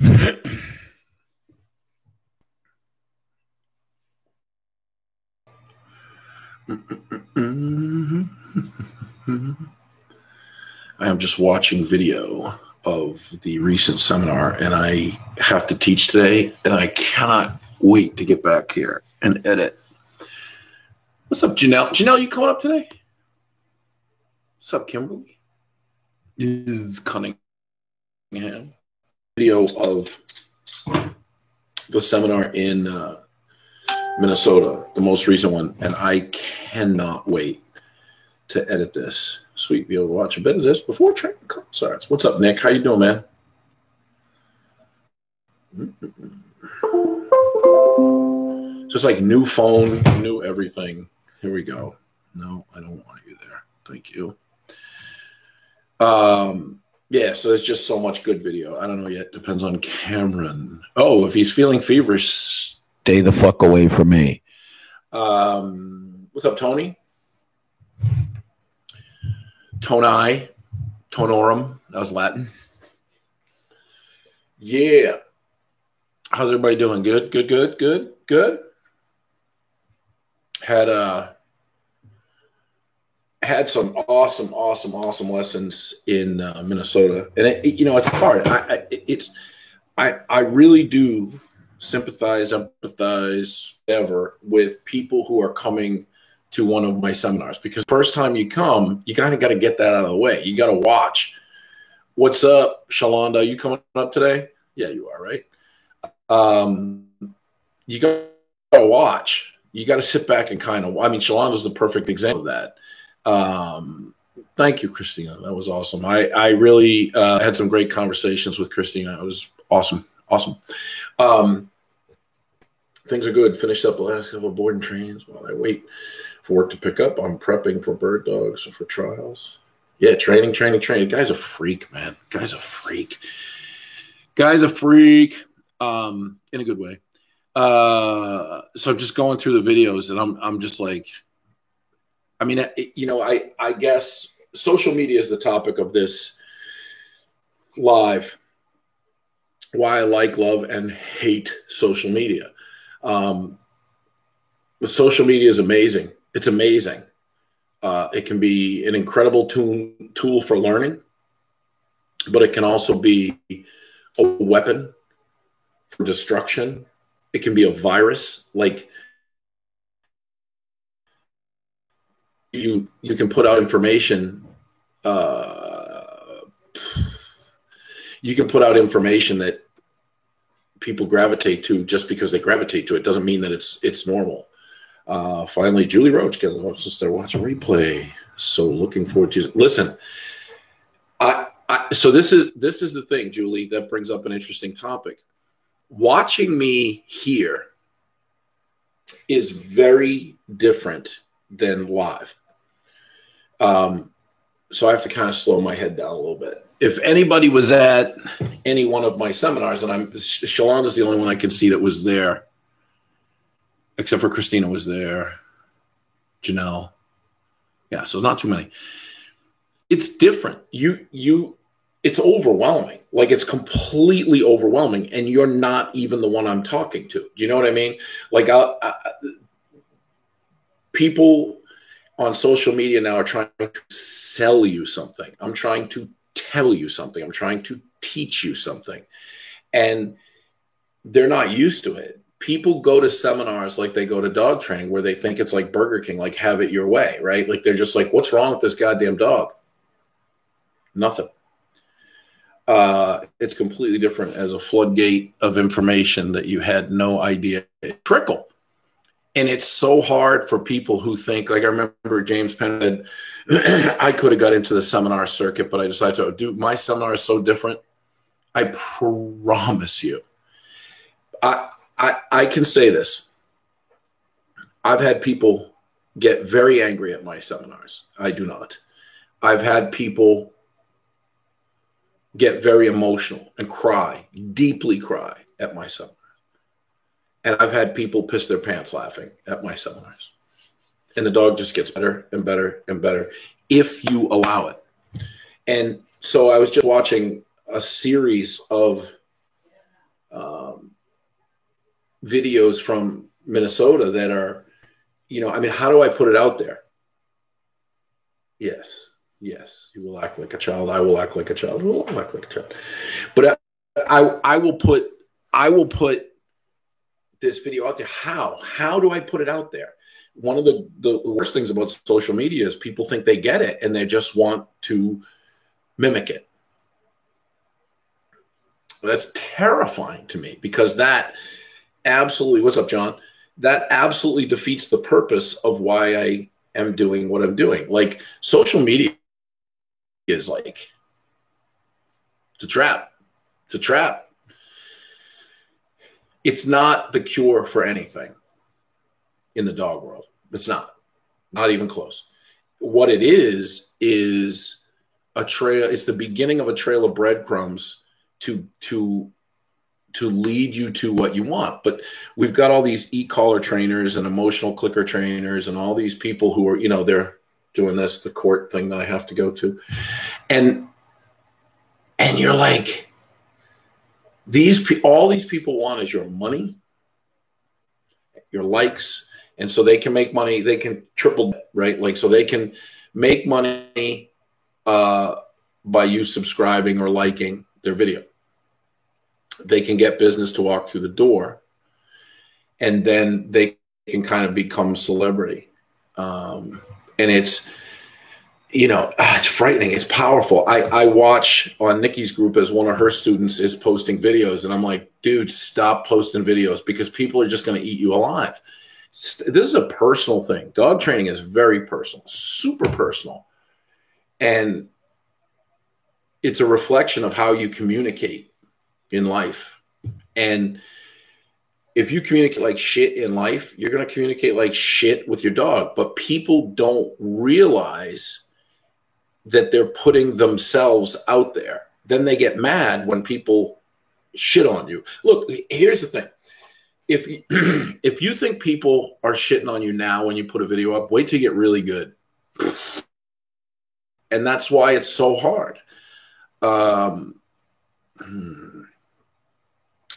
I am just watching video of the recent seminar, and I have to teach today, and I cannot wait to get back here and edit. What's up, Janelle? Janelle, you coming up today? What's up, Kimberly? This is Cunningham. Video of the seminar in Minnesota, the most recent one, and I cannot wait to edit this. Sweet, be able to watch a bit of this before training starts. What's up, Nick? How you doing, man? Just like new phone, new everything. Here we go. No, I don't want you there. Thank you. Yeah, so there's just so much good video. I don't know yet. Depends on Cameron. Oh, if he's feeling feverish, stay the fuck away from me. What's up, Tony? Toni, Tonorum. That was Latin. Yeah. How's everybody doing? Good. Had some awesome lessons in Minnesota, and it's hard. I really do sympathize, empathize, ever with people who are coming to one of my seminars, because first time you come, you kind of got to get that out of the way. You got to watch. What's up, Shalonda? You coming up today? Yeah, you are, right? You got to watch. You got to sit back and kind of. I mean, Shalonda's the perfect example of that. Thank you, Christina. That was awesome. I really had some great conversations with Christina. It was awesome. Things are good. Finished up the last couple of boarding trains while I wait for work to pick up. I'm prepping for bird dogs for trials. Yeah, training. Guy's a freak, man. Guy's a freak. In a good way. So I'm just going through the videos, and I'm just like, I mean, I guess social media is the topic of this live. Why I like, love, and hate social media. Social media is amazing. It's amazing. It can be an incredible tool for learning, but it can also be a weapon for destruction. It can be a virus. Like, you can put out information. You can put out information that people gravitate to just because they gravitate to it. Doesn't mean that it's normal. Finally, Julie Roach wants to start watching replay. So looking forward to. Listen, so this is the thing, Julie. That brings up an interesting topic. Watching me here is very different than live. So I have to kind of slow my head down a little bit. If anybody was at any one of my seminars, and Shalonda's the only one I can see that was there, except for Christina was there, Janelle. Yeah, so not too many. It's different. It's overwhelming. Like, it's completely overwhelming, and you're not even the one I'm talking to. Do you know what I mean? Like, people on social media now are trying to sell you something. I'm trying to tell you something. I'm trying to teach you something. And they're not used to it. People go to seminars like they go to dog training, where they think it's like Burger King, like have it your way, right? Like, they're just like, what's wrong with this goddamn dog? Nothing. It's completely different as a floodgate of information that you had no idea. Trickle. And it's so hard for people who think, like, I remember James Penn said, I could have got into the seminar circuit, but I decided to do. My seminar is so different. I promise you. I can say this. I've had people get very angry at my seminars. I do not. I've had people get very emotional and cry, deeply cry at my seminars. And I've had people piss their pants laughing at my seminars. And the dog just gets better and better and better if you allow it. And so I was just watching a series of videos from Minnesota that are, I mean, how do I put it out there? Yes, yes, you will act like a child. I will act like a child. We'll all act like a child. But I will put this video out there. How do I put it out there? One of the worst things about social media is people think they get it and they just want to mimic it. That's terrifying to me, because that absolutely, what's up, John? That absolutely defeats the purpose of why I am doing what I'm doing. Like, social media is like, it's a trap. It's a trap. It's not the cure for anything in the dog world. It's not even close. What it is a trail. It's the beginning of a trail of breadcrumbs to lead you to what you want. But we've got all these e-collar trainers and emotional clicker trainers and all these people who are, they're doing the court thing that I have to go to. And you're like, all these people want is your money, your likes. And so they can make money. They can triple, right? Like, so they can make money by you subscribing or liking their video. They can get business to walk through the door, and then they can kind of become celebrity. And it's, it's frightening. It's powerful. I watch on Nikki's group as one of her students is posting videos, and I'm like, dude, stop posting videos, because people are just going to eat you alive. This is a personal thing. Dog training is very personal, super personal. And it's a reflection of how you communicate in life. And if you communicate like shit in life, you're going to communicate like shit with your dog. But people don't realize that they're putting themselves out there. Then they get mad when people shit on you. Look, here's the thing. If you think people are shitting on you now when you put a video up, wait till you get really good. And that's why it's so hard.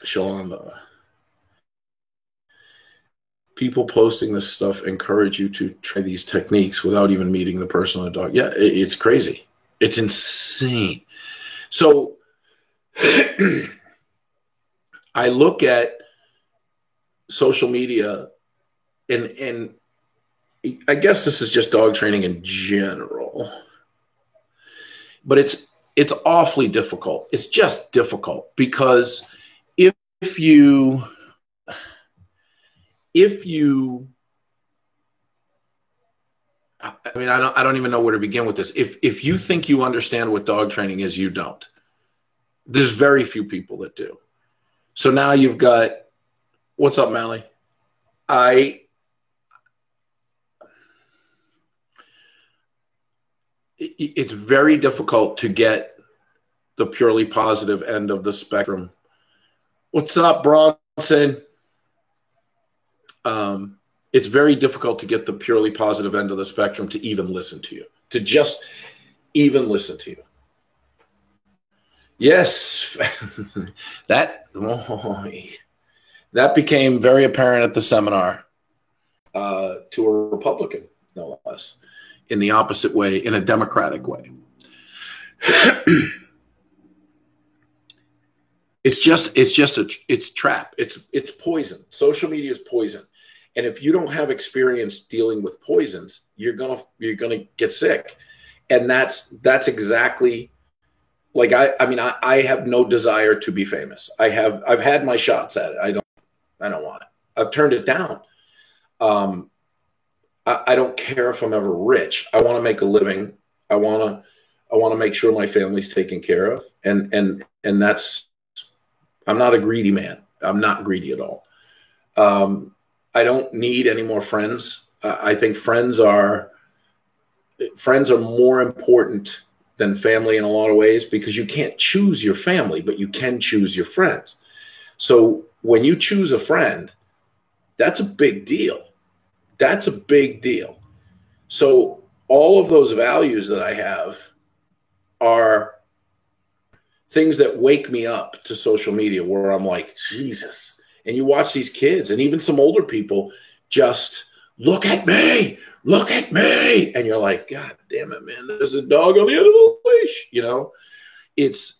Shalanda. People posting this stuff encourage you to try these techniques without even meeting the person or the dog. Yeah, it's crazy. It's insane. So I look at social media, and I guess this is just dog training in general, but it's awfully difficult. It's just difficult, because if you I mean, I don't even know where to begin with this. If you think you understand what dog training is, you don't. There's very few people that do. So now you've got, what's up, Mally? It's very difficult to get the purely positive end of the spectrum. What's up, Bronson? It's very difficult to get the purely positive end of the spectrum to even listen to you, to just even listen to you. Yes, that became very apparent at the seminar to a Republican, no less, in the opposite way, in a Democratic way. It's trap. It's poison. Social media is poison. And if you don't have experience dealing with poisons, you're gonna get sick. And that's exactly, like, I have no desire to be famous. I've had my shots at it. I don't want it. I've turned it down. I don't care if I'm ever rich. I want to make a living. I want to make sure my family's taken care of. And that's, I'm not a greedy man. I'm not greedy at all. I don't need any more friends. I think friends are more important than family in a lot of ways, because you can't choose your family, but you can choose your friends. So when you choose a friend, that's a big deal. That's a big deal. So all of those values that I have are things that wake me up to social media where I'm like, Jesus. And you watch these kids and even some older people just look at me, look at me. And you're like, God damn it, man, there's a dog on the end of the leash, you know?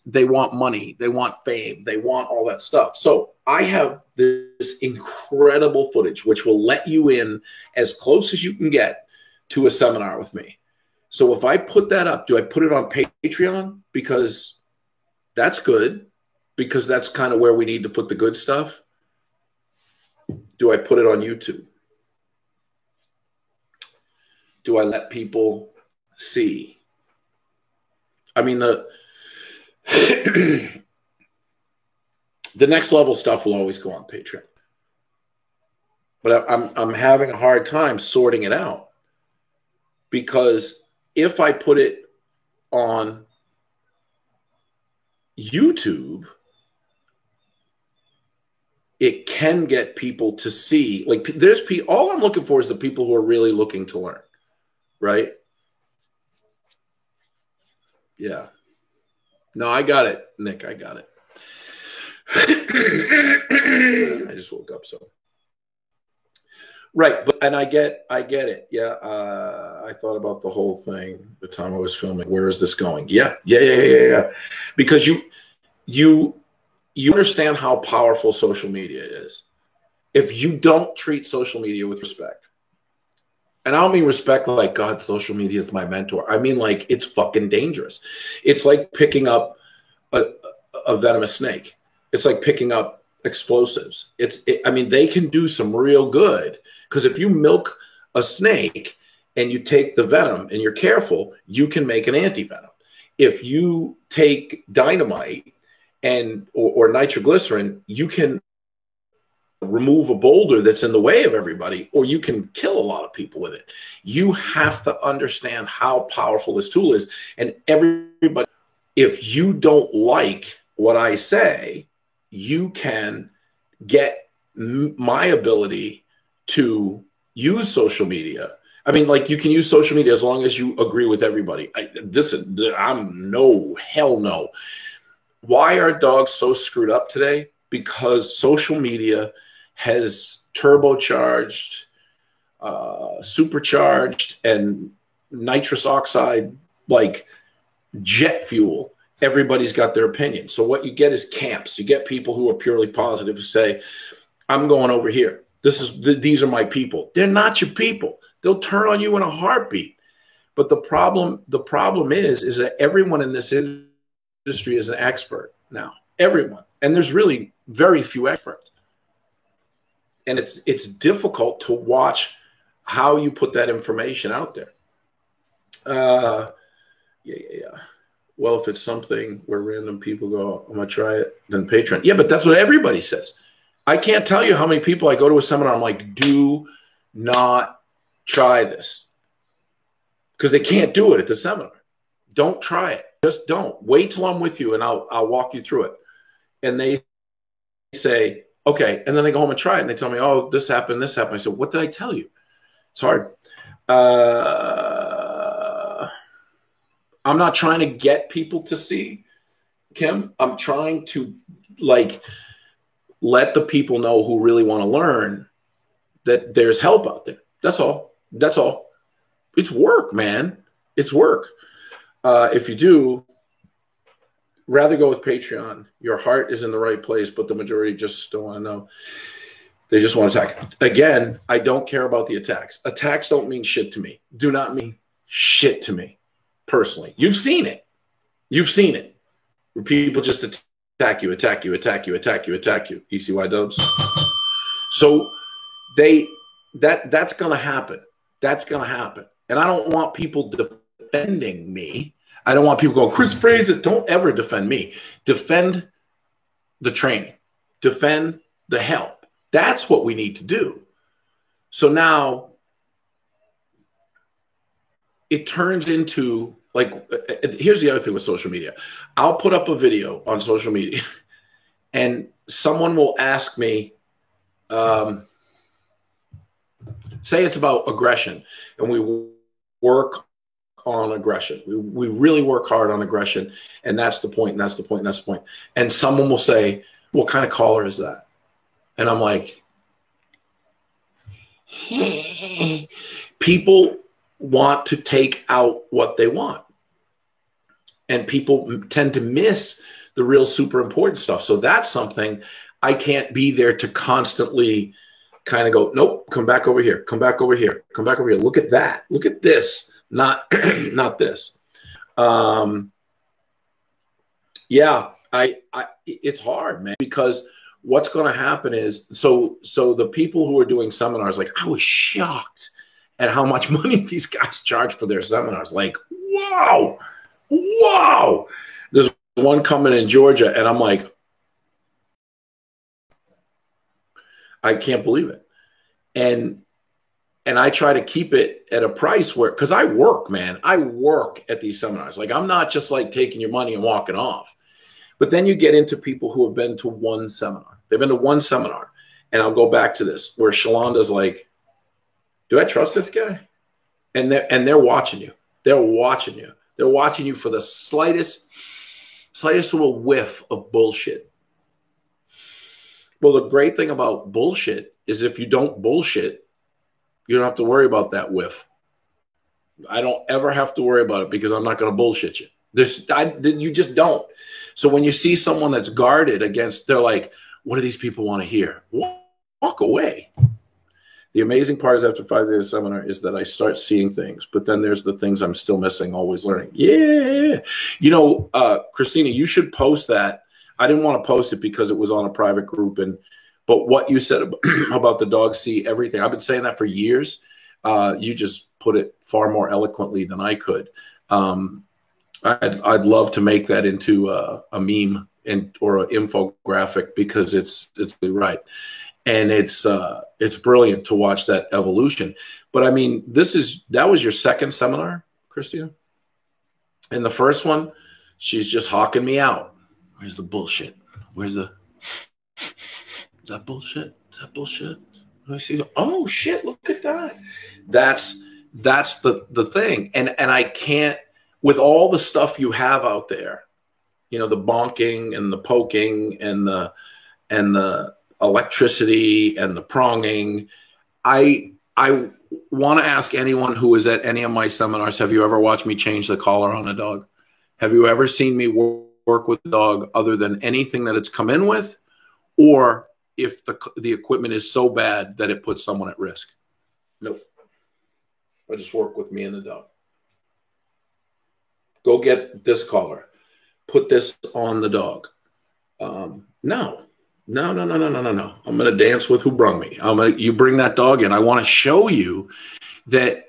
They want money, they want fame, they want all that stuff. So I have this incredible footage, which will let you in as close as you can get to a seminar with me. So if I put that up, do I put it on Patreon? Because that's good, because that's kind of where we need to put the good stuff. Do I put it on YouTube? Do I let people see? I mean, the next level stuff will always go on Patreon. But I'm having a hard time sorting it out, because if I put it on YouTube, it can get people to see. Like, there's people, all I'm looking for is the people who are really looking to learn, right? Yeah. No, I got it, Nick. I got it. I just woke up, so. Right, and I get it. Yeah, I thought about the whole thing the time I was filming. Where is this going? Yeah. Because you understand how powerful social media is. If you don't treat social media with respect, and I don't mean respect like, God, social media is my mentor. I mean, like, it's fucking dangerous. It's like picking up a venomous snake. It's like picking up explosives. I mean, they can do some real good. Because if you milk a snake and you take the venom and you're careful, you can make an anti-venom. If you take dynamite or nitroglycerin, you can remove a boulder that's in the way of everybody, or you can kill a lot of people with it. You have to understand how powerful this tool is. And everybody, if you don't like what I say, you can get my ability to use social media. I mean, like, you can use social media as long as you agree with everybody. I'm no, hell no. Why are dogs so screwed up today? Because social media has turbocharged, supercharged, and nitrous oxide, like jet fuel. Everybody's got their opinion. So what you get is camps. You get people who are purely positive who say, I'm going over here. These are my people. They're not your people. They'll turn on you in a heartbeat. But the problem is that everyone in this industry is an expert now. Everyone. And there's really very few experts. And it's difficult to watch how you put that information out there. Yeah. Well, if it's something where random people go, I'm going to try it, then Patreon. Yeah, but that's what everybody says. I can't tell you how many people I go to a seminar, I'm like, do not try this. Because they can't do it at the seminar. Don't try it. Just don't. Wait till I'm with you and I'll walk you through it. And they say, okay. And then they go home and try it. And they tell me, oh, this happened, this happened. I said, what did I tell you? It's hard. I'm not trying to get people to see, Kim. I'm trying to, like, let the people know who really want to learn that there's help out there. That's all. That's all. It's work, man. It's work. If you do, rather go with Patreon. Your heart is in the right place, but the majority just don't want to know. They just want to attack. Again, I don't care about the attacks. Attacks don't mean shit to me. Do not mean shit to me personally. You've seen it. You've seen it. Where people just attack you. ECY dubs. So that's going to happen. That's going to happen. And I don't want people defending me. I don't want people going, Chris Fraser, don't ever defend me. Defend the training. Defend the help. That's what we need to do. So now it turns into, like, here's the other thing with social media. I'll put up a video on social media and someone will ask me, say it's about aggression, and we work on aggression. We really work hard on aggression. And that's the point. And that's the point. And that's the point. And someone will say, what kind of collar is that? And I'm like, people want to take out what they want. And people tend to miss the real super important stuff. So that's something I can't be there to constantly kind of go, nope, come back over here, come back over here, come back over here. Look at that. Look at this. Not, not this. Yeah, it's hard, man, because what's going to happen is, so the people who are doing seminars, like, I was shocked at how much money these guys charge for their seminars. Like, wow, wow. There's one coming in Georgia, and I'm like, I can't believe it. And I try to keep it at a price where, because I work, man, I work at these seminars. Like, I'm not just like taking your money and walking off. But then you get into people who have been to one seminar. They've been to one seminar. And I'll go back to this, where Shalanda's like, do I trust this guy? And they're watching you. They're watching you. They're watching you for the slightest little whiff of bullshit. Well, the great thing about bullshit is if you don't bullshit, you don't have to worry about that whiff. I don't ever have to worry about it because I'm not going to bullshit you. You just don't. So when you see someone that's guarded against, they're like, what do these people want to hear? Walk away. The amazing part is after 5 days of seminar is that I start seeing things, but then there's the things I'm still missing, always learning. Yeah. You know, Christina, you should post that. I didn't want to post it because it was on a private group, but what you said about the dogs see everything, I've been saying that for years. You just put it far more eloquently than I could. I'd love to make that into a meme or an infographic because it's really right. And it's brilliant to watch that evolution. But I mean, that was your second seminar, Christina? And the first one, she's just hawking me out. Where's the bullshit? Is that bullshit? Is that bullshit? I see. Oh shit! Look at that. That's the thing. And I can't, with all the stuff you have out there, you know, the bonking and the poking and the electricity and the pronging. I want to ask anyone who is at any of my seminars, have you ever watched me change the collar on a dog? Have you ever seen me work with a dog other than anything that it's come in with, or if the equipment is so bad that it puts someone at risk? Nope. I just work with me and the dog. Go get this collar. Put this on the dog. No. I'm going to dance with who brung me. You bring that dog in. I want to show you that.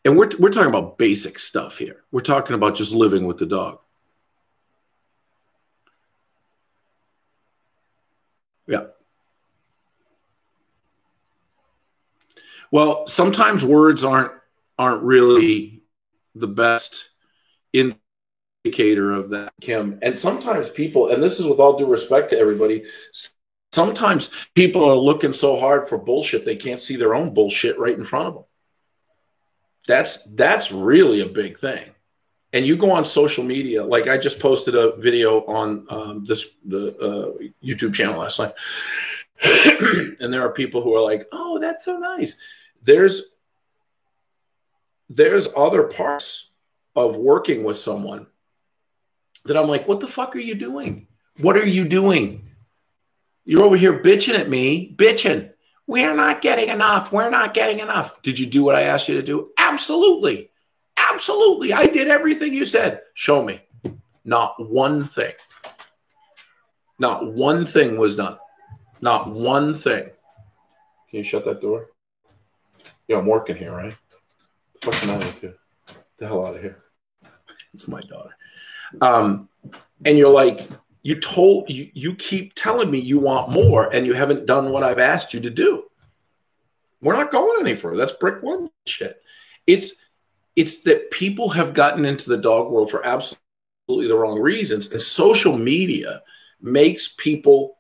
And we're talking about basic stuff here. We're talking about just living with the dog. Yeah. Well, sometimes words aren't really the best indicator of that, Kim. And sometimes people, and this is with all due respect to everybody, sometimes people are looking so hard for bullshit they can't see their own bullshit right in front of them. That's really a big thing. And you go on social media, like I just posted a video on the YouTube channel last night. And there are people who are like, oh, that's so nice. There's other parts of working with someone that I'm like, what the fuck are you doing? What are you doing? You're over here bitching at me, bitching. We're not getting enough. We're not getting enough. Did you do what I asked you to do? Absolutely. Absolutely. I did everything you said. Show me. Not one thing. Not one thing was done. Not one thing. Can you shut that door? Yeah, I'm working here, right? What's the matter with you? Get the hell out of here. It's my daughter. And you're like, you keep telling me you want more and you haven't done what I've asked you to do. We're not going any further. That's brick one shit. It's that people have gotten into the dog world for absolutely the wrong reasons. And social media makes people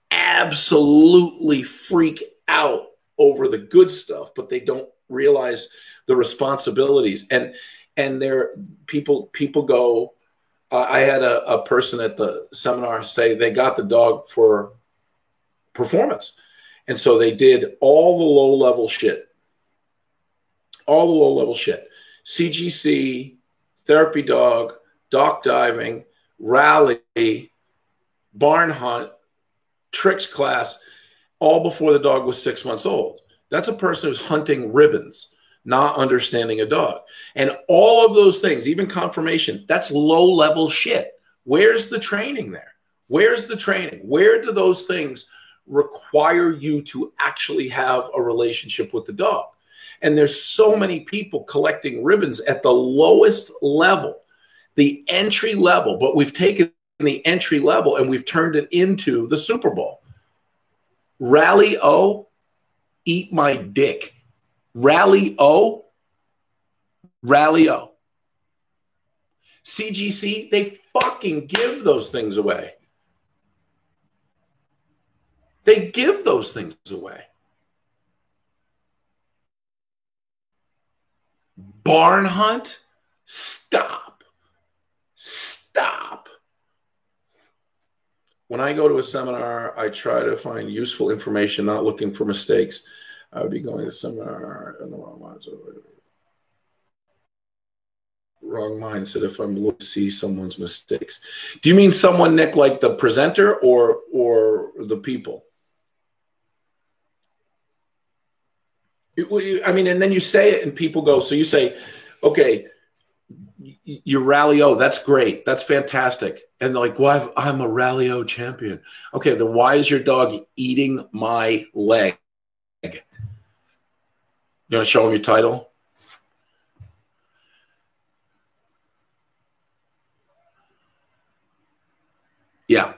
absolutely freak out over the good stuff, but they don't realize the responsibilities. And and there people go. I had a person at the seminar say they got the dog for performance, and so they did all the low level shit, CGC, therapy dog, dock diving, rally, barn hunt, tricks class, all before the dog was 6 months old. That's a person who's hunting ribbons, not understanding a dog. And all of those things, even confirmation, that's low level shit. Where's the training there? Where's the training? Where do those things require you to actually have a relationship with the dog? And there's so many people collecting ribbons at the lowest level, the entry level, but we've taken the entry level and we've turned it into the Super Bowl. Rally-O, eat my dick. Rally-O. CGC, they fucking give those things away. They give those things away. Barn hunt? Stop. When I go to a seminar, I try to find useful information, not looking for mistakes. I would be going to a seminar in the wrong mindset if I'm looking to see someone's mistakes. Do you mean someone, Nick, like the presenter or the people? I mean, and then you say it and people go, so you say, okay, you Rally-O, that's great. That's fantastic. And they're like, well, I'm a Rally-O champion. Okay, then why is your dog eating my leg? You want to show him your title? Yeah.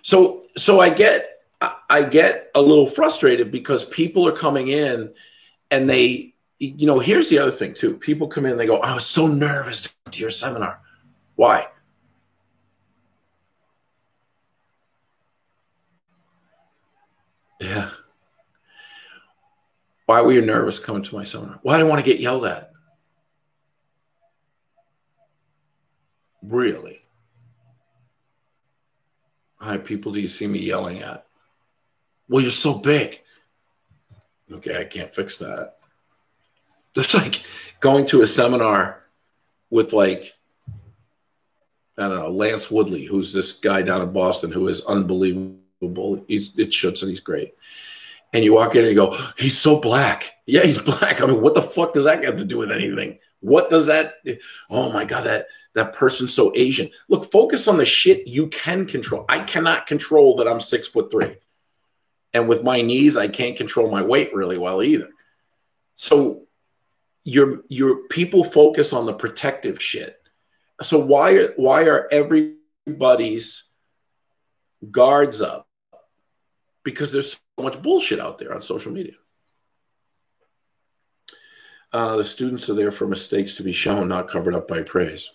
So I get a little frustrated because people are coming in and they, here's the other thing too. People come in and they go, I was so nervous to come to your seminar. Why? Yeah. Why were you nervous coming to my seminar? Well, I didn't want to get yelled at. Really? How many people do you see me yelling at? Well, you're so big. Okay, I can't fix that. It's like going to a seminar with like, I don't know, Lance Woodley, who's this guy down in Boston who is unbelievable. It shoots and he's great. And you walk in and you go, he's so black. Yeah, he's black. I mean, what the fuck does that have to do with anything? What does that? Oh my God, that person's so Asian. Look, focus on the shit you can control. I cannot control that I'm 6'3". And with my knees, I can't control my weight really well either. So your people focus on the protective shit. So why are everybody's guards up? Because there's so much bullshit out there on social media. The students are there for mistakes to be shown, not covered up by praise.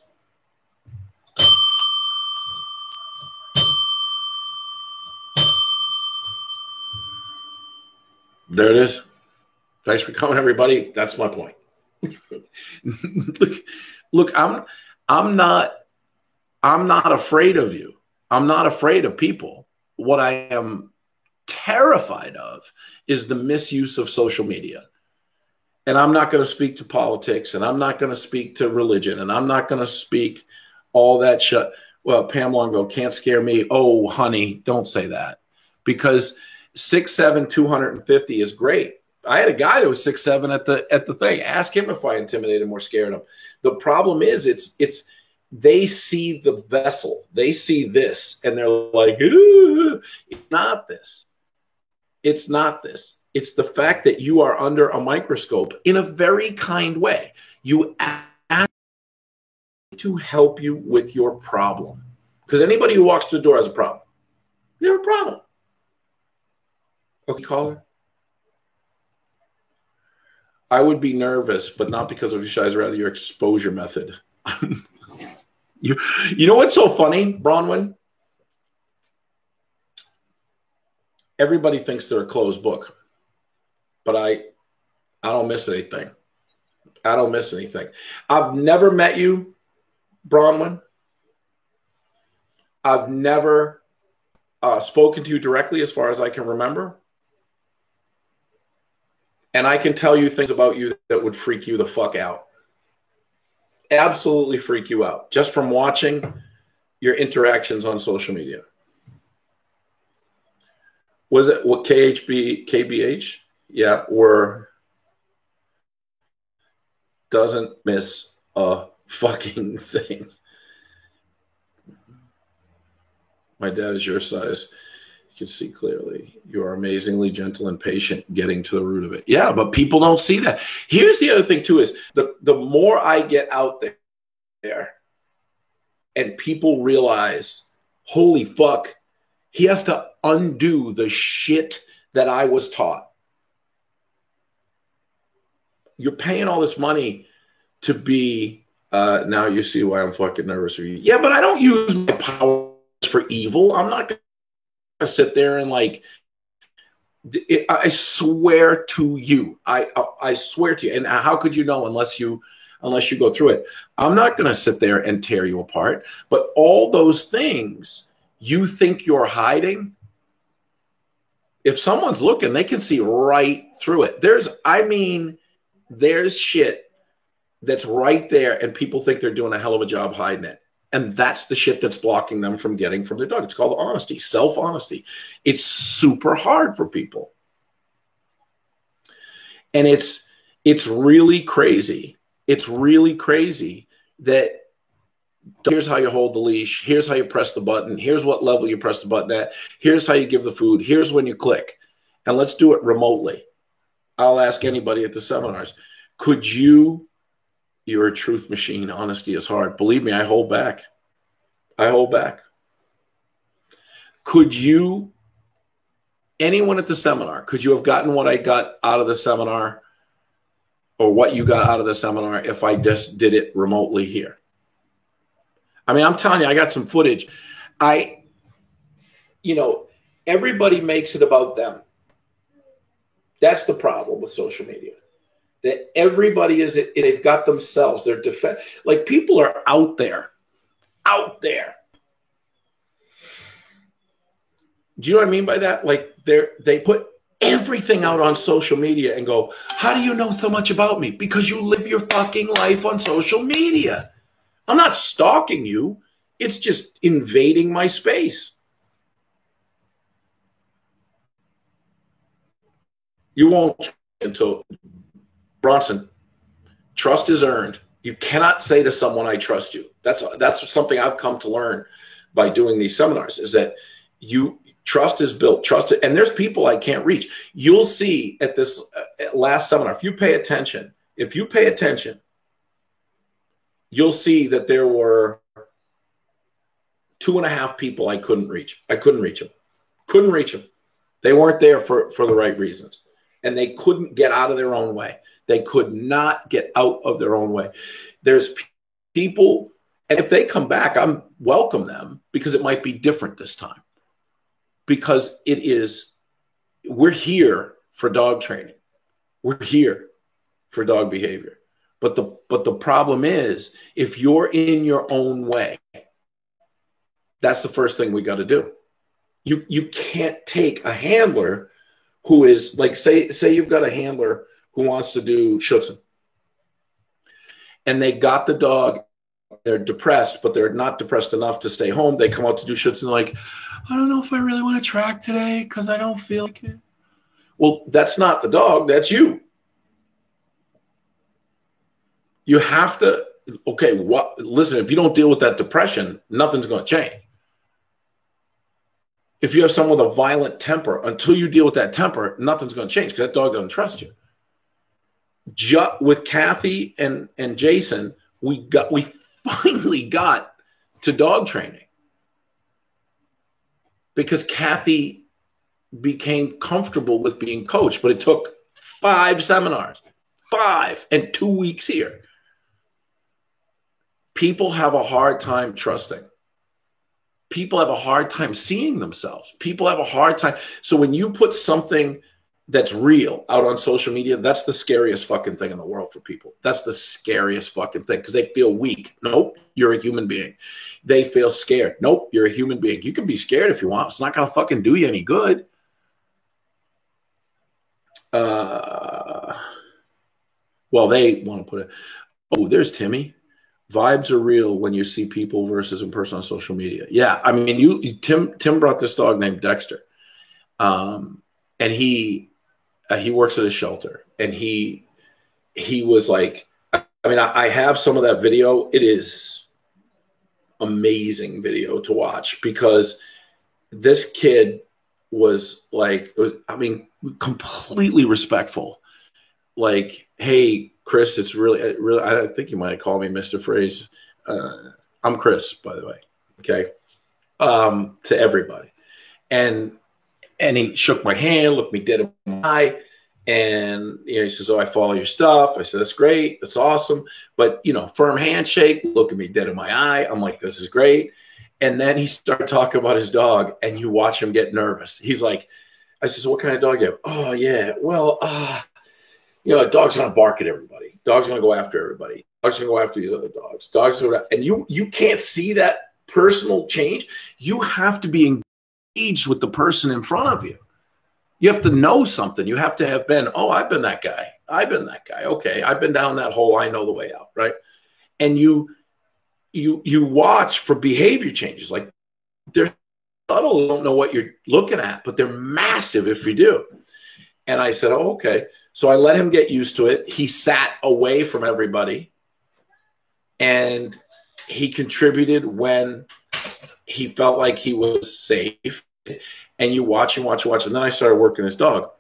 There it is. Thanks for coming, everybody. That's my point. Look, I'm not afraid of you. I'm not afraid of people. What I am terrified of is the misuse of social media. And I'm not going to speak to politics, and I'm not going to speak to religion, and I'm not going to speak all that shit. Well, Pam Longo can't scare me. Oh, honey, don't say that. Because 6'7", 250 is great. I had a guy that was 6'7" at the thing. Ask him if I intimidated him or scared him. The problem is it's they see the vessel. They see this, and they're like, ooh, it's not this. It's not this. It's the fact that you are under a microscope in a very kind way. You ask to help you with your problem. Because anybody who walks through the door has a problem. You have a problem. Okay, caller. I would be nervous, but not because of your size, rather your exposure method. You know what's so funny, Bronwyn? Everybody thinks they're a closed book, but I don't miss anything. I don't miss anything. I've never met you, Bronwyn. I've never spoken to you directly as far as I can remember. And I can tell you things about you that would freak you the fuck out. Absolutely freak you out just from watching your interactions on social media. Was it what KBH? Yeah, or doesn't miss a fucking thing. My dad is your size. You can see clearly. You are amazingly gentle and patient getting to the root of it. Yeah, but people don't see that. Here's the other thing, too, is the more I get out there and people realize, holy fuck, he has to undo the shit that I was taught. You're paying all this money to be, now you see why I'm fucking nervous for you. Yeah, but I don't use my powers for evil. I'm not going to sit there and like, I swear to you, I swear to you. And how could you know unless you go through it? I'm not going to sit there and tear you apart. But all those things you think you're hiding, if someone's looking, they can see right through it. There's shit that's right there, and people think they're doing a hell of a job hiding it. And that's the shit that's blocking them from getting from their dog. It's called honesty, self-honesty. It's super hard for people. And it's really crazy. It's really crazy that here's how you hold the leash. Here's how you press the button. Here's what level you press the button at. Here's how you give the food. Here's when you click. And let's do it remotely. I'll ask anybody at the seminars, could you... You're a truth machine. Honesty is hard. Believe me, I hold back. I hold back. Could you, anyone at the seminar, could you have gotten what I got out of the seminar or what you got out of the seminar if I just did it remotely here? I mean, I'm telling you, I got some footage. Everybody makes it about them. That's the problem with social media. That everybody they've got themselves, they're like people are out there. Do you know what I mean by that? Like they put everything out on social media and go, how do you know so much about me? Because you live your fucking life on social media. I'm not stalking you. It's just invading my space. You won't until Bronson, trust is earned. You cannot say to someone, I trust you. That's something I've come to learn by doing these seminars, is that trust is built. And there's people I can't reach. You'll see at this last seminar, if you pay attention, you'll see that there were 2.5 people I couldn't reach. I couldn't reach them. They weren't there for the right reasons. And they couldn't get out of their own way. They could not get out of their own way. There's people, and if they come back, I'm welcome them, because it might be different this time. Because we're here for dog training. We're here for dog behavior. But the problem is, if you're in your own way, that's the first thing we got to do. You can't take a handler who is like, say you've got a handler who wants to do Schutzhund. And they got the dog, they're depressed, but they're not depressed enough to stay home. They come out to do Schutzhund, like, I don't know if I really want to track today because I don't feel like it. Well, that's not the dog, that's you. You have to, listen, if you don't deal with that depression, nothing's going to change. If you have someone with a violent temper, until you deal with that temper, nothing's going to change because that dog doesn't trust you. With Kathy and Jason, we finally got to dog training because Kathy became comfortable with being coached, but it took 5 seminars, 5 and 2 weeks here. People have a hard time trusting. People have a hard time seeing themselves. People have a hard time. So when you put something that's real out on social media, that's the scariest fucking thing in the world for people. That's the scariest fucking thing because they feel weak. Nope, you're a human being. They feel scared. Nope, you're a human being. You can be scared if you want. It's not going to fucking do you any good. Well, they want to put it. Oh, there's Timmy. Vibes are real when you see people versus in person on social media. Yeah, I mean, Tim brought this dog named Dexter, and he works at a shelter, and he was like, I mean, I have some of that video. It is amazing video to watch because this kid was like, I mean, completely respectful. Like, hey, Chris, it's really, I think you might have called me Mr. Phrase. I'm Chris, by the way. Okay. To everybody. And he shook my hand, looked me dead in my eye. And he says, oh, I follow your stuff. I said, that's great. That's awesome. But, firm handshake, look at me dead in my eye. I'm like, this is great. And then he started talking about his dog, and you watch him get nervous. He's like, I said, so what kind of dog you have? Oh, yeah. Well, a dog's going to bark at everybody. Dog's going to go after everybody. Dog's going to go after these other dogs. And you can't see that personal change. You have to be engaged with the person in front of you. You have to know something. You have to have been, oh, I've been that guy. I've been that guy. Okay, I've been down that hole. I know the way out, right? And you watch for behavior changes. Like they're subtle. You don't know what you're looking at, but they're massive if you do. And I said, oh, okay. So I let him get used to it. He sat away from everybody, and he contributed when he felt like he was safe. And you watch and watch and watch. And then I started working his dog.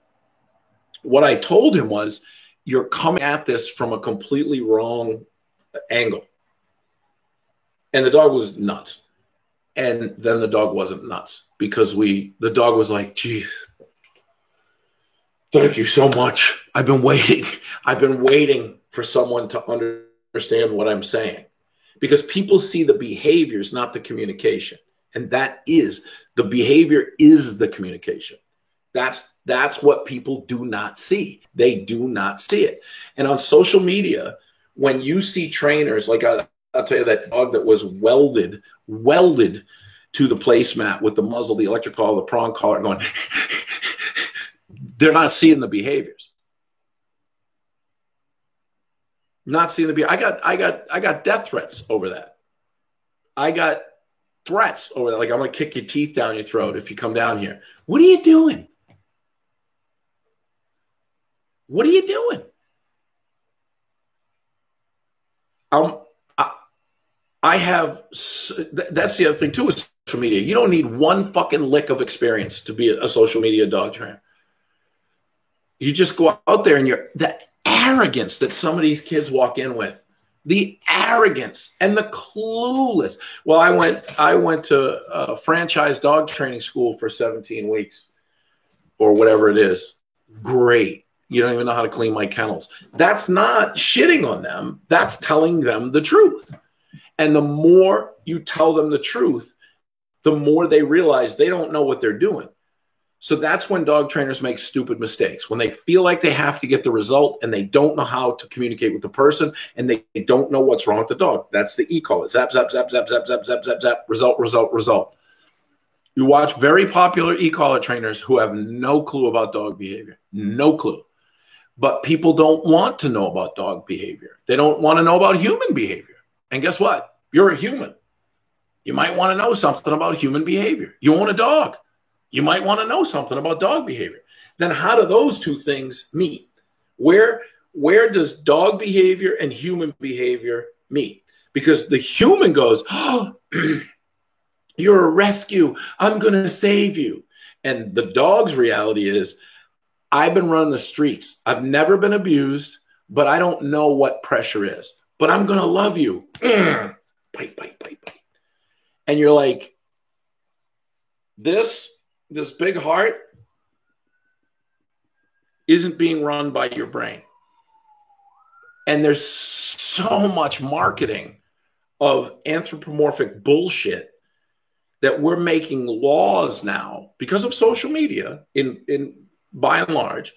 What I told him was, you're coming at this from a completely wrong angle. And the dog was nuts. And then the dog wasn't nuts because the dog was like, geez, thank you so much. I've been waiting for someone to understand what I'm saying, because people see the behaviors, not the communication. And the behavior is the communication. That's what people do not see. They do not see it. And on social media, when you see trainers, like I'll tell you that dog that was welded to the placemat with the muzzle, the electric collar, the prong collar going, they're not seeing the behaviors. Not seeing the behavior. I got death threats over that. I got threats over that. Like, I'm going to kick your teeth down your throat if you come down here. What are you doing? What are you doing? I have, that's the other thing too with social media. You don't need one fucking lick of experience to be a social media dog trainer. You just go out there and the arrogance that some of these kids walk in with, the arrogance and the clueless. Well, I went to a franchise dog training school for 17 weeks or whatever it is. Great. You don't even know how to clean my kennels. That's not shitting on them. That's telling them the truth. And the more you tell them the truth, the more they realize they don't know what they're doing. So that's when dog trainers make stupid mistakes, when they feel like they have to get the result and they don't know how to communicate with the person and they don't know what's wrong with the dog. That's the e-collar. Zap, zap, zap, zap, zap, zap, zap, zap, zap, result, result, result. You watch very popular e-collar trainers who have no clue about dog behavior, no clue. But people don't want to know about dog behavior. They don't want to know about human behavior. And guess what? You're a human. You might want to know something about human behavior. You own a dog. You might want to know something about dog behavior. Then how do those two things meet? Where does dog behavior and human behavior meet? Because the human goes, oh, you're a rescue. I'm going to save you. And the dog's reality is, I've been running the streets. I've never been abused, but I don't know what pressure is. But I'm going to love you. Bite, bite, bite, bite. And you're like, this big heart isn't being run by your brain. And there's so much marketing of anthropomorphic bullshit that we're making laws now because of social media in by and large,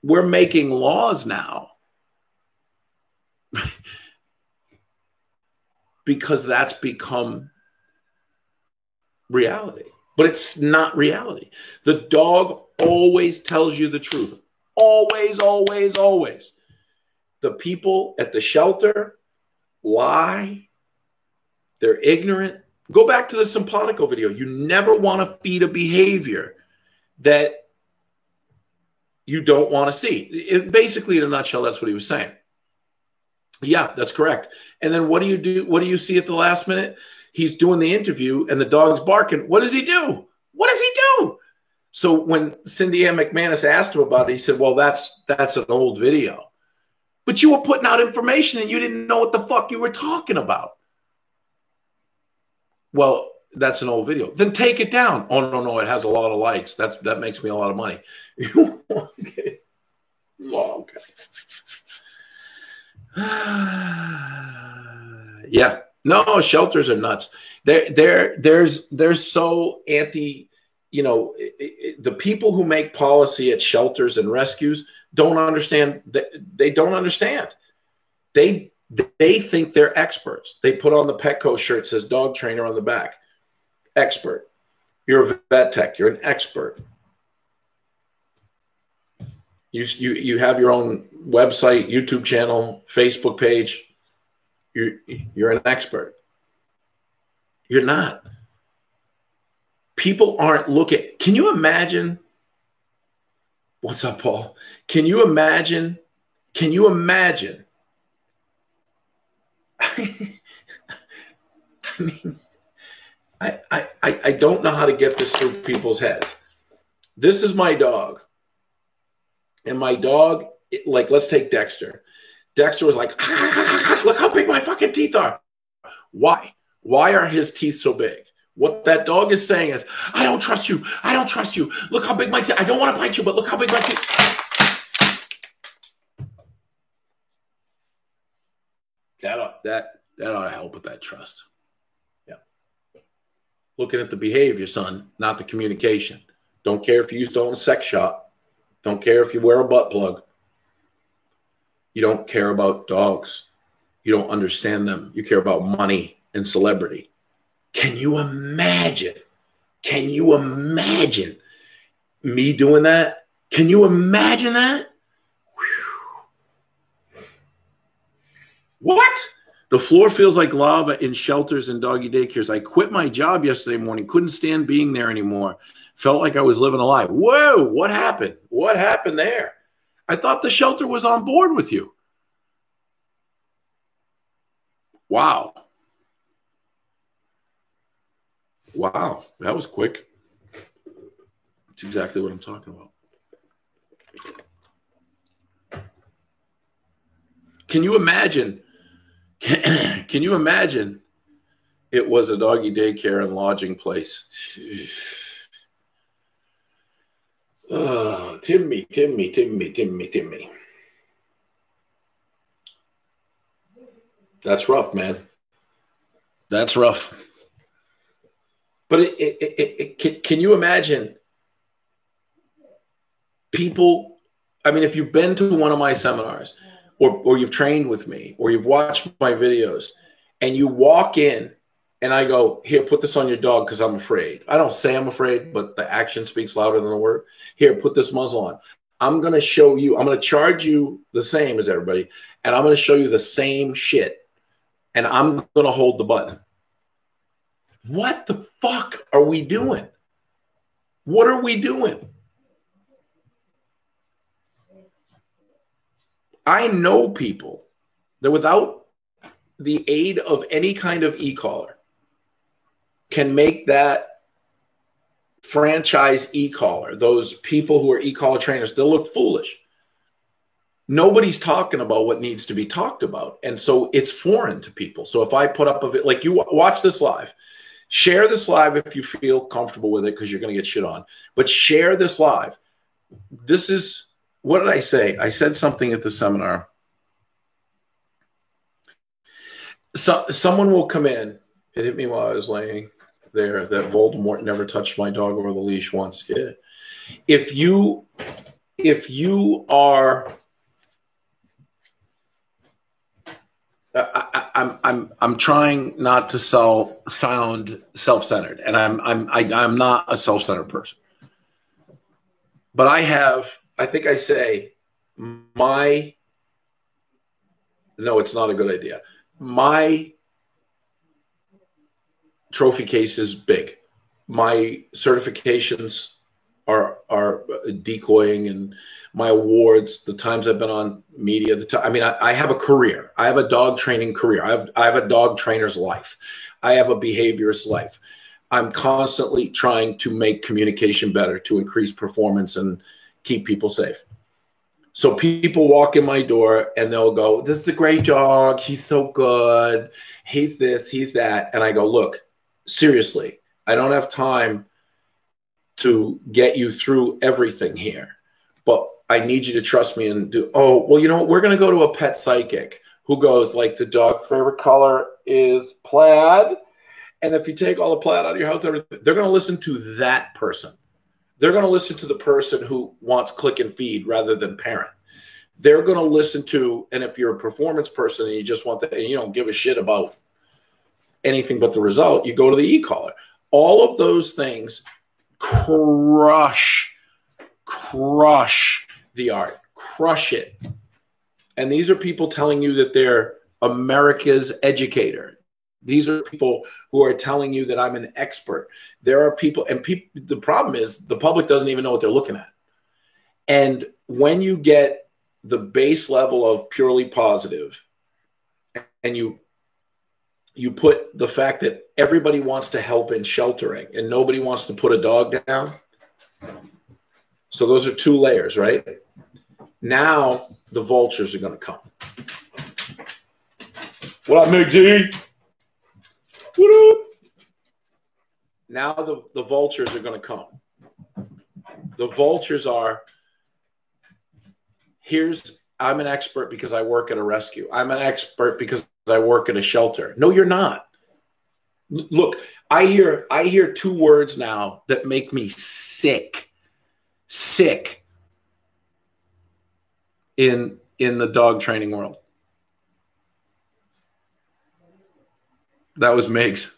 we're making laws now because that's become reality. But it's not reality. The dog always tells you the truth. Always, always, always. The people at the shelter lie. They're ignorant. Go back to the Simpatico video. You never want to feed a behavior that you don't want to see. Basically, in a nutshell, that's what he was saying. Yeah, that's correct. And then what do you do? What do you see at the last minute? He's doing the interview and the dog's barking. What does he do? What does he do? So when Cindy Ann McManus asked him about it, he said, well, that's an old video. But you were putting out information and you didn't know what the fuck you were talking about. Well, that's an old video. Then take it down. Oh, no, it has a lot of likes. That makes me a lot of money. Okay. Oh, okay. Yeah. No, shelters are nuts. They're so anti, the people who make policy at shelters and rescues don't understand. They don't understand. They think they're experts. They put on the Petco shirt, says dog trainer on the back. Expert. You're a vet tech. You're an expert. You have your own website, YouTube channel, Facebook page. You're an expert. You're not. People aren't looking. Can you imagine? What's up, Paul? Can you imagine? I mean, I don't know how to get this through people's heads. This is my dog. And my dog, let's take Dexter. Dexter was like, look how big my fucking teeth are. Why? Why are his teeth so big? What that dog is saying is, I don't trust you. I don't trust you. Look how big my teeth. I don't want to bite you, but look how big my teeth. That ought to help with that trust. Yeah. Looking at the behavior, son, not the communication. Don't care if you used to own a sex shop. Don't care if you wear a butt plug. You don't care about dogs. You don't understand them. You care about money and celebrity. Can you imagine? Can you imagine me doing that? Can you imagine that? Whew. What? The floor feels like lava in shelters and doggy daycares. I quit my job yesterday morning. Couldn't stand being there anymore. Felt like I was living a lie. Whoa, what happened? What happened there? I thought the shelter was on board with you. Wow. Wow, that was quick. That's exactly what I'm talking about. Can you imagine? Can you imagine it was a doggy daycare and lodging place? Oh, Timmy. That's rough, man. That's rough. But can you imagine people? I mean, if you've been to one of my seminars or you've trained with me or you've watched my videos and you walk in and I go, here, put this on your dog because I'm afraid. I don't say I'm afraid, but the action speaks louder than the word. Here, put this muzzle on. I'm going to show you. I'm going to charge you the same as everybody, and I'm going to show you the same shit, and I'm going to hold the button. What the fuck are we doing? What are we doing? I know people that without the aid of any kind of e-collar can make that franchise e-collar, those people who are e-collar trainers, they'll look foolish. Nobody's talking about what needs to be talked about. And so it's foreign to people. So if I put up a like you watch this live, share this live if you feel comfortable with it because you're going to get shit on. But share this live. This is, what did I say? I said something at the seminar. So, someone will come in. It hit me while I was laying there that Voldemort never touched my dog over the leash once. Yeah. If you if you are, I'm trying not to sound self-centered, and I'm not a self-centered person, but I think I say no, it's not a good idea. My trophy case is big. My certifications are decoying, and my awards, the times I've been on media, I have a career. I have a dog training career. I have a dog trainer's life. I have a behaviorist life. I'm constantly trying to make communication better, to increase performance and keep people safe. So people walk in my door and they'll go, "This is a great dog. He's so good. He's this, he's that." And I go, "Look, seriously, I don't have time to get you through everything here, but I need you to trust me and do." "Oh, well, you know what? We're going to go to a pet psychic who goes like, the dog favorite color is plaid. And if you take all the plaid out of your house, they're going to listen to that person. They're going to listen to the person who wants click and feed rather than parent. They're going to listen to, and if you're a performance person and you just want that, and you don't give a shit about anything but the result, you go to the e-collar." All of those things crush the art, crush it. And these are people telling you that they're America's educator. These are people who are telling you that I'm an expert. There are people, and the problem is the public doesn't even know what they're looking at. And when you get the base level of purely positive, and you put the fact that everybody wants to help in sheltering and nobody wants to put a dog down. So those are two layers, right? Now the vultures are going to come. What up, McG? What up? Now the vultures are going to come. The vultures are, I'm an expert because I work at a rescue. I'm an expert because I work at a shelter. No, you're not. Look, I hear two words now that make me sick in the dog training world. That was Migs.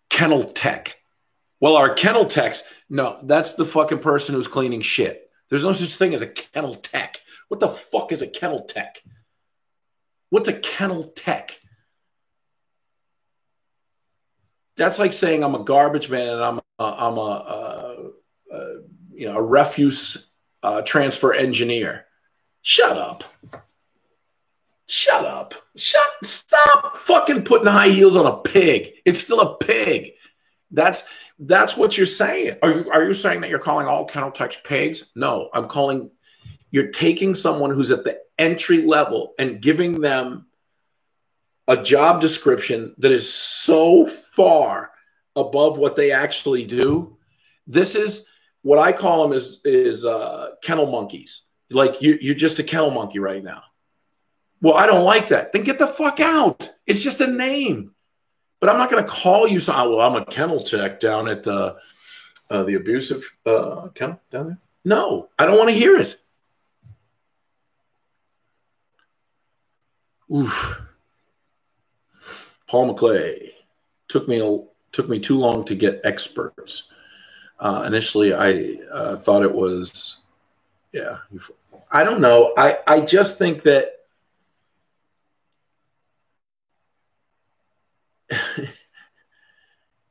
Kennel tech. Well, our kennel techs, no, that's the fucking person who's cleaning shit. There's no such thing as a kennel tech. What the fuck is a kennel tech? What's a kennel tech? That's like saying I'm a garbage man and I'm a refuse transfer engineer. Shut up. Stop fucking putting high heels on a pig. It's still a pig. That's what you're saying. Are you saying that you're calling all kennel techs pigs? No, I'm calling, you're taking someone who's at the entry level and giving them a job description that is so far above what they actually do. This is what I call them is kennel monkeys. Like you're just a kennel monkey right now. Well, I don't like that. Then get the fuck out. It's just a name. But I'm not going to call you well, I'm a kennel tech down at the abusive kennel down there. No, I don't want to hear it. Oof. Paul McClay. Took me too long to get experts. Initially, I thought it was, yeah. I don't know. I just think that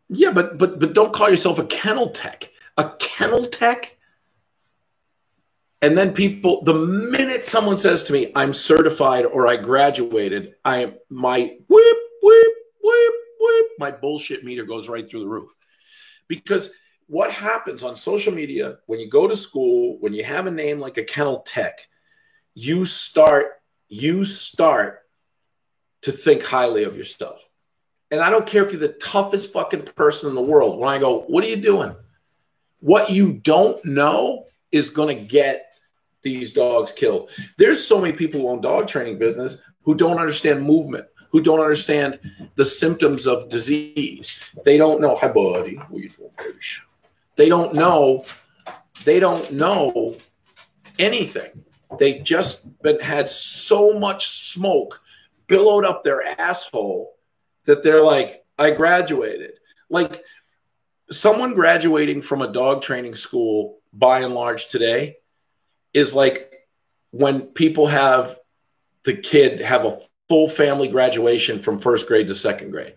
yeah, but don't call yourself a kennel tech. A kennel tech? And then people, the minute someone says to me, I'm certified or I graduated, my my bullshit meter goes right through the roof. Because what happens on social media, when you go to school, when you have a name like a kennel tech, you start to think highly of yourself. And I don't care if you're the toughest fucking person in the world. When I go, what are you doing? What you don't know is going to get these dogs killed. There's so many people who own dog training business who don't understand movement, who don't understand the symptoms of disease. They don't know. Hi, buddy. They don't know they don't know anything. They just had so much smoke billowed up their asshole that they're like, I graduated. Like, someone graduating from a dog training school, by and large today, is like when people have the kid have a full family graduation from first grade to second grade.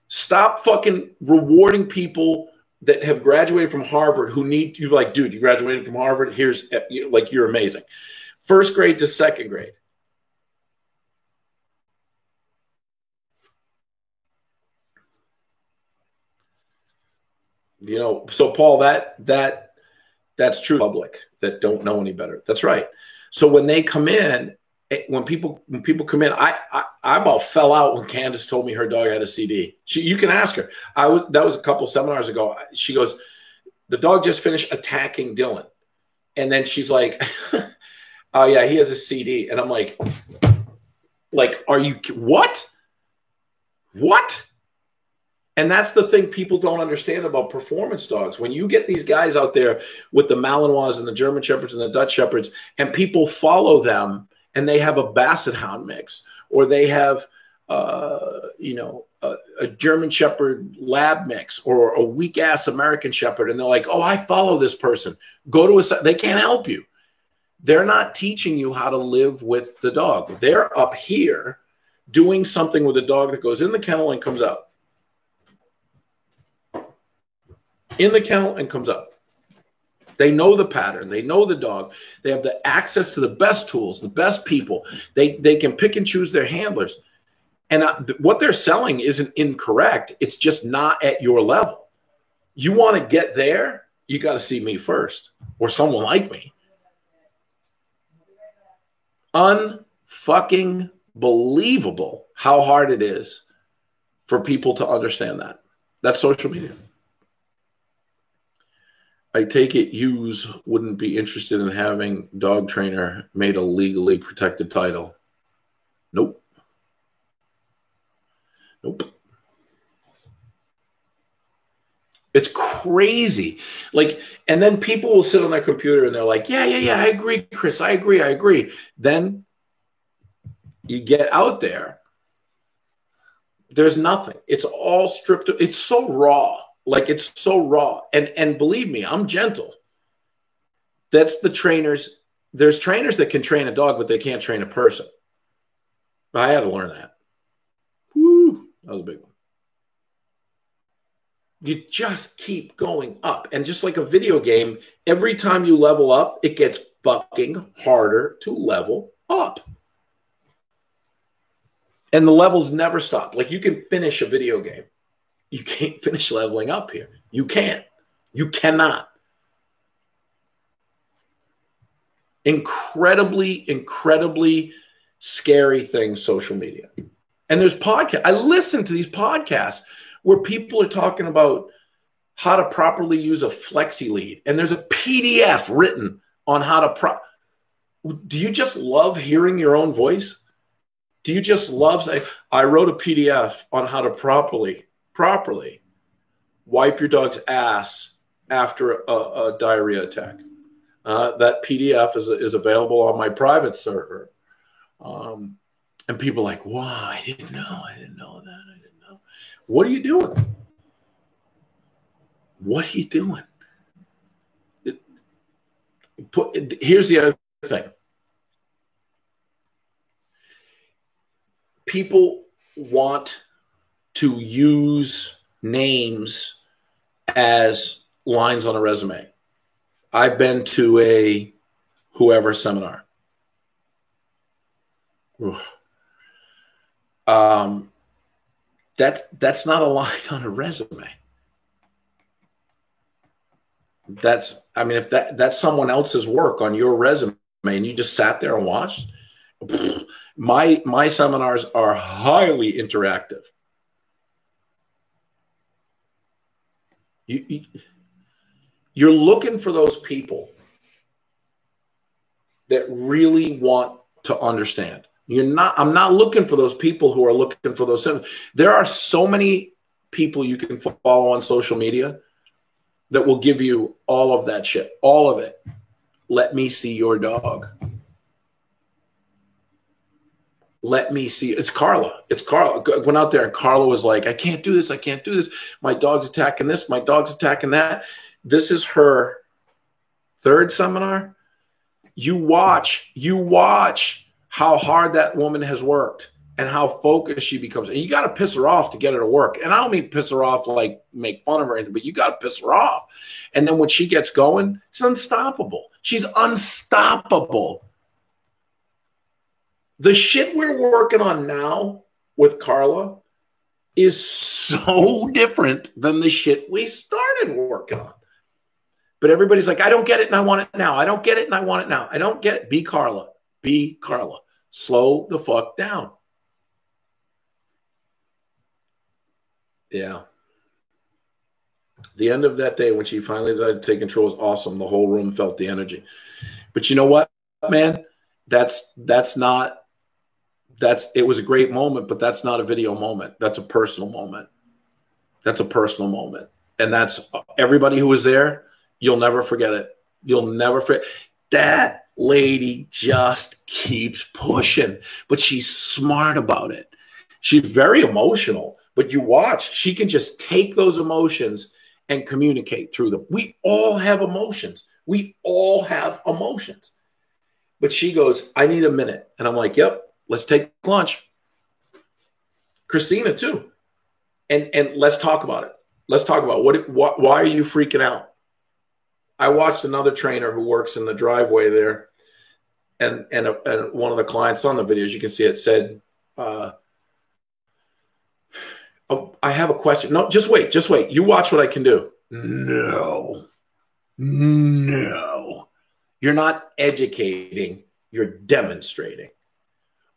Stop fucking rewarding people that have graduated from Harvard who need you. Like, dude, you graduated from Harvard. Here's, like, you're amazing. First grade to second grade. You know, so Paul, that's true. Public that don't know any better. That's right. So when they come in, when people come in, I about fell out when Candace told me her dog had a CD. You can ask her. That was a couple seminars ago. She goes, the dog just finished attacking Dylan, and then she's like, oh yeah, he has a CD, and I'm like, are you what? What? And that's the thing people don't understand about performance dogs. When you get these guys out there with the Malinois and the German Shepherds and the Dutch Shepherds, and people follow them, and they have a Basset Hound mix, or they have, a German Shepherd Lab mix, or a weak-ass American Shepherd, and they're like, oh, I follow this person. They can't help you. They're not teaching you how to live with the dog. They're up here doing something with a dog that goes in the kennel and comes out. In the kennel and comes up. They know the pattern. They know the dog. They have the access to the best tools, the best people. They can pick and choose their handlers. And what they're selling isn't incorrect. It's just not at your level. You want to get there, you got to see me first, or someone like me. Unfucking believable how hard it is for people to understand that. That's social media. I take it yous wouldn't be interested in having dog trainer made a legally protected title. Nope. It's crazy. Like, and then people will sit on their computer and they're like, yeah, I agree, Chris. I agree. Then you get out there. There's nothing. It's all stripped. It's so raw. Like, it's so raw. And believe me, I'm gentle. That's the trainers. There's trainers that can train a dog, but they can't train a person. I had to learn that. Woo, that was a big one. You just keep going up. And just like a video game, every time you level up, it gets fucking harder to level up. And the levels never stop. Like, you can finish a video game. You can't finish leveling up here. You can't. You cannot. Incredibly scary things, social media. And there's podcasts. I listen to these podcasts where people are talking about how to properly use a flexi lead. And there's a PDF written on how to do you just love hearing your own voice? Do you just love saying, I wrote a PDF on how to properly wipe your dog's ass after a diarrhea attack? That PDF is available on my private server. And people are like, wow, I didn't know that. I didn't know. What are you doing? Here's the other thing. People want to use names as lines on a resume. I've been to a whoever seminar. That's not a line on a resume. If that's someone else's work on your resume and you just sat there and watched, my seminars are highly interactive. You're looking for those people that really want to understand. I'm not looking for those people who are looking for those. There are so many people you can follow on social media that will give you all of that shit, all of it. Let me see your dog. Let me see. It's Carla. It's Carla. I went out there and Carla was like, I can't do this. I can't do this. My dog's attacking this. My dog's attacking that. This is her third seminar. You watch how hard that woman has worked and how focused she becomes. And you got to piss her off to get her to work. And I don't mean piss her off like make fun of her or anything, but you got to piss her off. And then when she gets going, she's unstoppable. She's unstoppable. The shit we're working on now with Carla is so different than the shit we started working on. But everybody's like, I don't get it and I want it now. I don't get it and I want it now. I don't get it. Be Carla. Be Carla. Slow the fuck down. Yeah. The end of that day when she finally decided to take control was awesome. The whole room felt the energy. But you know what, man? It was a great moment, but that's not a video moment. That's a personal moment. That's a personal moment. And that's everybody who was there. You'll never forget it. You'll never forget. That lady just keeps pushing, but she's smart about it. She's very emotional, but you watch, she can just take those emotions and communicate through them. We all have emotions. We all have emotions. But she goes, I need a minute. And I'm like, yep, let's take lunch. Christina too. And let's talk about it. Let's talk about why are you freaking out? I watched another trainer who works in the driveway there, and one of the clients on the videos, you can see it said, oh, I have a question. No, just wait. You watch what I can do. No. You're not educating, you're demonstrating.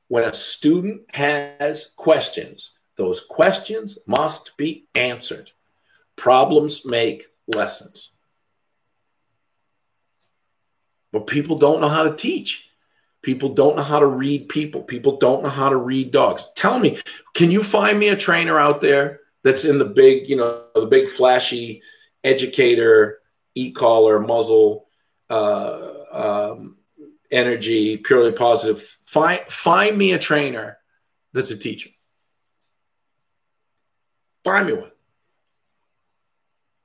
When a student has questions, those questions must be answered. Problems make lessons. But people don't know how to teach. People don't know how to read people. People don't know how to read dogs. Tell me, can you find me a trainer out there that's in the big, the big flashy educator, e-collar, muzzle, energy, purely positive? Find me a trainer that's a teacher. Find me one.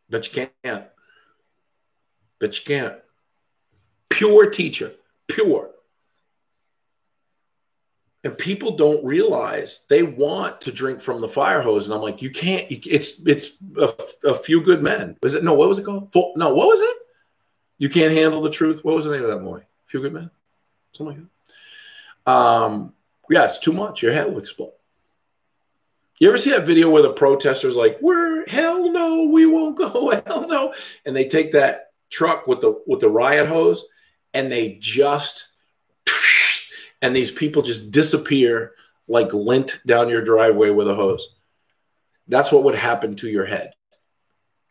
But you can't. Pure teacher, pure. And people don't realize they want to drink from the fire hose. And I'm like, you can't, it's a few good men. What was it called? What was it? You can't handle the truth. What was the name of that movie? A Few Good Men? Something like that. Yeah, it's too much. Your head will explode. You ever see that video where the protesters like, hell no, we won't go, hell no. And they take that truck with the riot hose and they and these people just disappear like lint down your driveway with a hose. That's what would happen to your head.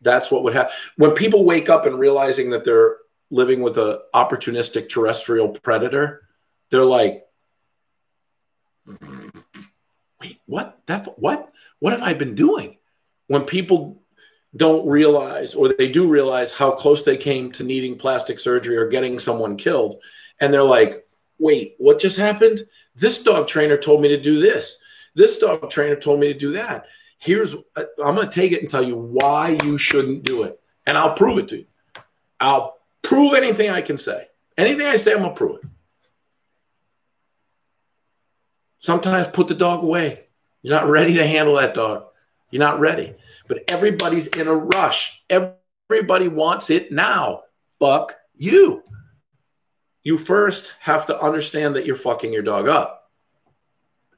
That's what would happen. When people wake up and realizing that they're living with an opportunistic terrestrial predator, they're like, wait, what? What have I been doing? When people don't realize, or they do realize how close they came to needing plastic surgery or getting someone killed, and they're like, wait, what just happened? This dog trainer told me to do this. This dog trainer told me to do that. I'm going to take it and tell you why you shouldn't do it. And I'll prove it to you. I'll prove anything I can say. Anything I say, I'm going to prove it. Sometimes put the dog away. You're not ready to handle that dog. You're not ready. But everybody's in a rush. Everybody wants it now. Fuck you. You first have to understand that you're fucking your dog up.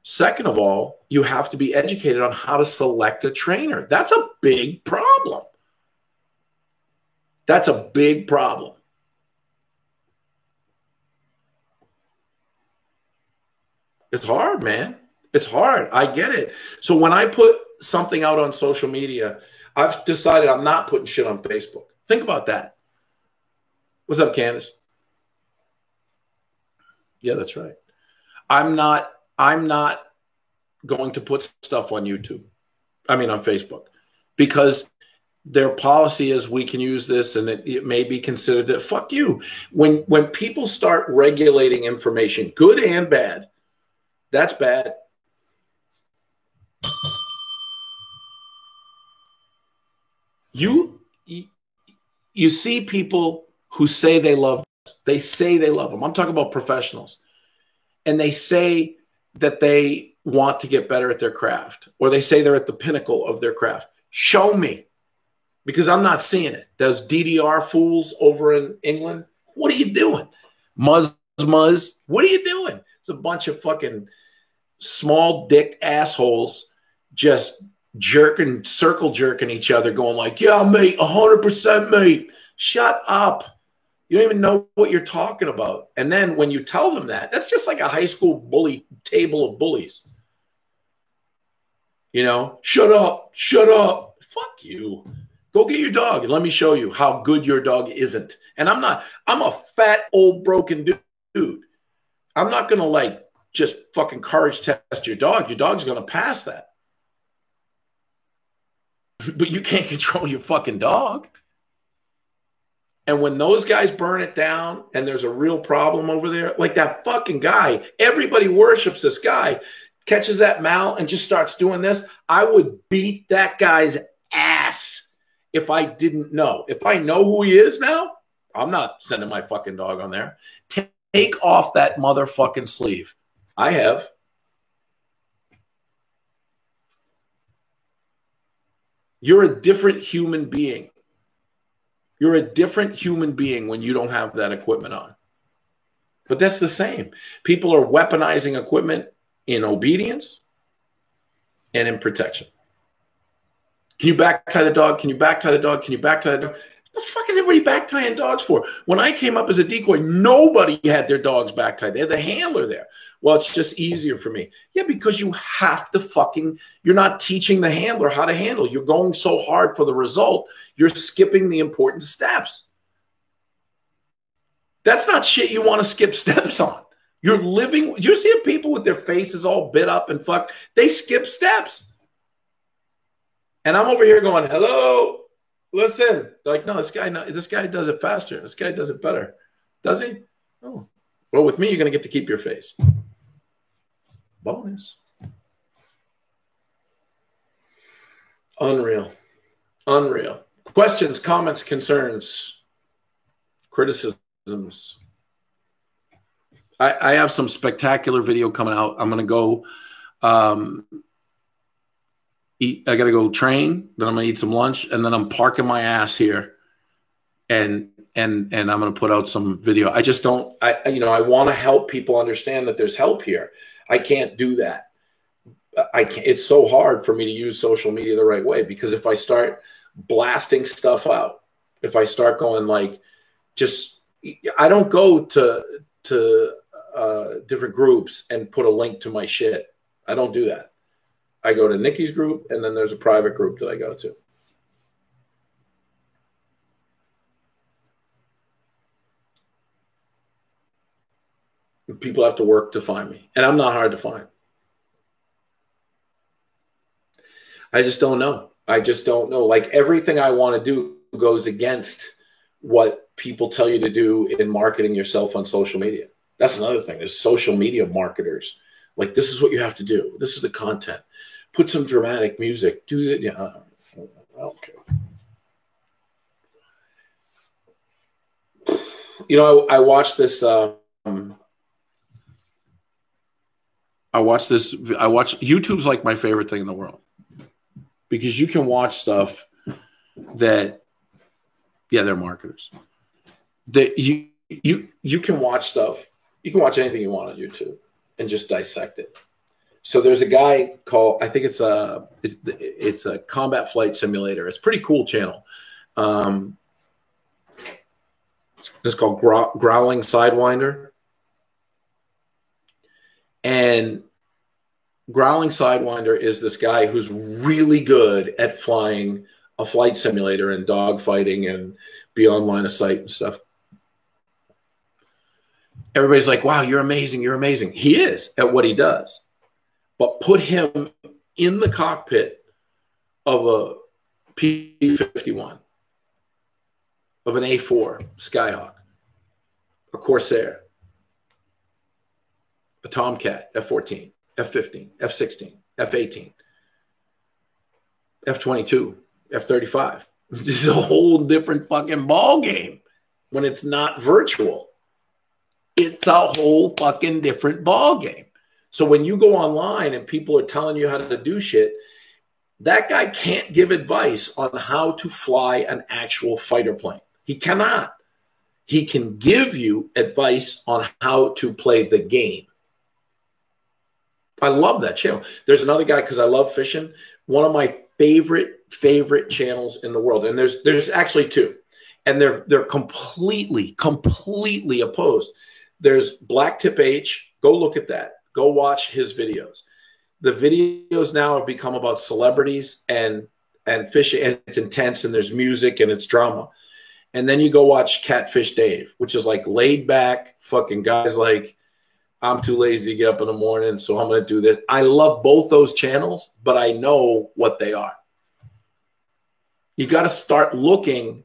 Second of all, you have to be educated on how to select a trainer. That's a big problem. That's a big problem. It's hard, man. It's hard. I get it. So when I put something out on social media, I've decided I'm not putting shit on Facebook. Think about that. What's up, Candace? Yeah, that's right. I'm not going to put stuff on YouTube. I mean, on Facebook, because their policy is we can use this and it may be considered that. Fuck you. When people start regulating information, good and bad, that's bad. You see people who say they love, they say they love them. I'm talking about professionals. And they say that they want to get better at their craft, or they say they're at the pinnacle of their craft. Show me, because I'm not seeing it. Those DDR fools over in England, what are you doing? Muzz, what are you doing? It's a bunch of fucking small dick assholes just circle jerking each other, going like, yeah, mate, 100% mate. Shut up. You don't even know what you're talking about. And then when you tell them that, that's just like a high school bully table of bullies. You know, shut up. Fuck you. Go get your dog and let me show you how good your dog isn't. And I'm a fat, old, broken dude. I'm not going to like just fucking courage test your dog. Your dog's going to pass that. But you can't control your fucking dog. And when those guys burn it down and there's a real problem over there, like that fucking guy, everybody worships this guy, catches that Mal and just starts doing this, I would beat that guy's ass if I didn't know. If I know who he is now, I'm not sending my fucking dog on there. Take off that motherfucking sleeve. I have. You're a different human being. You're a different human being when you don't have that equipment on. But that's the same. People are weaponizing equipment in obedience and in protection. Can you back tie the dog? Can you back tie the dog? Can you back tie the dog? What the fuck is everybody back tying dogs for? When I came up as a decoy, nobody had their dogs back tied. They had the handler there. Well, it's just easier for me. Yeah, because you have to you're not teaching the handler how to handle. You're going so hard for the result, you're skipping the important steps. That's not shit you want to skip steps on. You're living, you see people with their faces all bit up and fucked, they skip steps. And I'm over here going, hello, listen. They're like, no, this guy does it faster. This guy does it better. Does he? Oh. Well, with me, you're going to get to keep your face. Bonus. Unreal. Questions, comments, concerns, criticisms. I have some spectacular video coming out. I'm going to go eat. I got to go train. Then I'm going to eat some lunch, and then I'm parking my ass here, and I'm going to put out some video. I just don't. I want to help people understand that there's help here. I can't do that. It's so hard for me to use social media the right way, because if I start blasting stuff out, if I start going like, I don't go to different groups and put a link to my shit. I don't do that. I go to Nikki's group, and then there's a private group that I go to. People have to work to find me, and I'm not hard to find. I just don't know. Like, everything I want to do goes against what people tell you to do in marketing yourself on social media. That's another thing. There's social media marketers. Like, this is what you have to do. This is the content. Put some dramatic music. Do it. Yeah. Okay. You know, I watched this. YouTube's like my favorite thing in the world, because you can watch stuff that, yeah, they're marketers. That you can watch stuff. You can watch anything you want on YouTube and just dissect it. So there's a guy called, I think it's a combat flight simulator. It's a pretty cool channel. It's called Growling Sidewinder. And Growling Sidewinder is this guy who's really good at flying a flight simulator and dogfighting and beyond line of sight and stuff. Everybody's like, wow, you're amazing. You're amazing. He is at what he does. But put him in the cockpit of a P-51, of an A4 Skyhawk, a Corsair, a Tomcat, F-14, F-15, F-16, F-18, F-22, F-35. It's a whole different fucking ball game when it's not virtual. It's a whole fucking different ball game. So when you go online and people are telling you how to do shit, that guy can't give advice on how to fly an actual fighter plane. He cannot. He can give you advice on how to play the game. I love that channel. There's another guy, because I love fishing, one of my favorite channels in the world. And there's actually two. And they're completely opposed. There's Blacktip H. Go look at that. Go watch his videos. The videos now have become about celebrities and fishing, and it's intense, and there's music and it's drama. And then you go watch Catfish Dave, which is like laid back fucking guys like, I'm too lazy to get up in the morning, so I'm going to do this. I love both those channels, but I know what they are. You got to start looking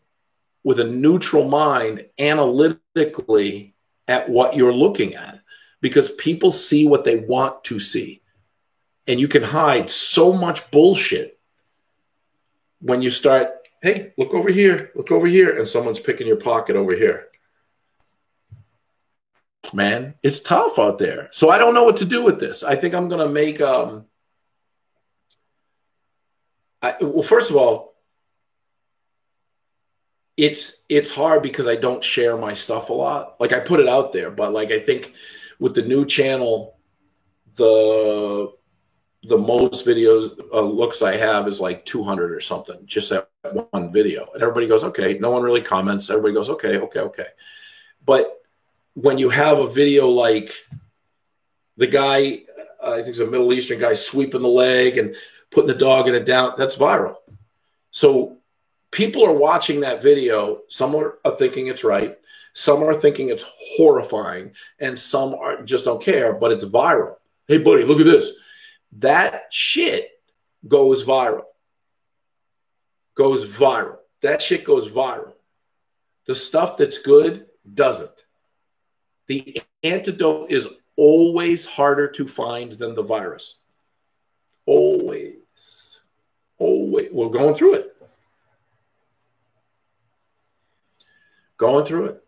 with a neutral mind analytically at what you're looking at, because people see what they want to see. And you can hide so much bullshit when you start, hey, look over here, and someone's picking your pocket over here. Man, it's tough out there. So I don't know what to do with this. I think I'm going to make, well, first of all, it's hard because I don't share my stuff a lot. Like, I put it out there, but like, I think with the new channel, the most videos looks I have is like 200 or something, just that one video. And everybody goes, okay. No one really comments. Everybody goes, okay. But when you have a video like the guy, I think it's a Middle Eastern guy, sweeping the leg and putting the dog in it down, that's viral. So people are watching that video. Some are thinking it's right. Some are thinking it's horrifying. And some just don't care, but it's viral. Hey, buddy, look at this. That shit goes viral. That shit goes viral. The stuff that's good doesn't. The antidote is always harder to find than the virus. Always. We're going through it.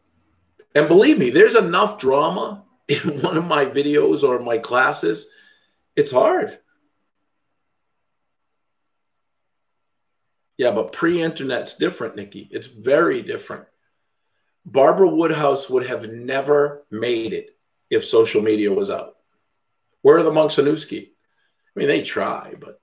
And believe me, there's enough drama in one of my videos or my classes. It's hard. Yeah, but pre-internet's different, Nikki. It's very different. Barbara Woodhouse would have never made it if social media was out. Where are the monks of Newski? I mean, they try, but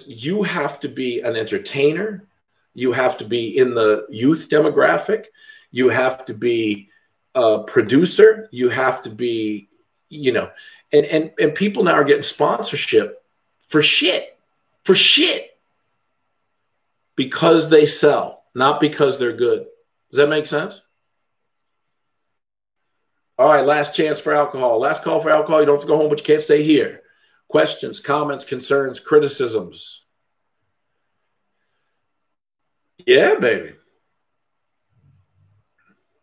you have to be an entertainer. You have to be in the youth demographic. You have to be a producer. You have to be, and people now are getting sponsorship for shit because they sell, not because they're good. Does that make sense? All right, last chance for alcohol. Last call for alcohol. You don't have to go home, but you can't stay here. Questions, comments, concerns, criticisms. Yeah, baby.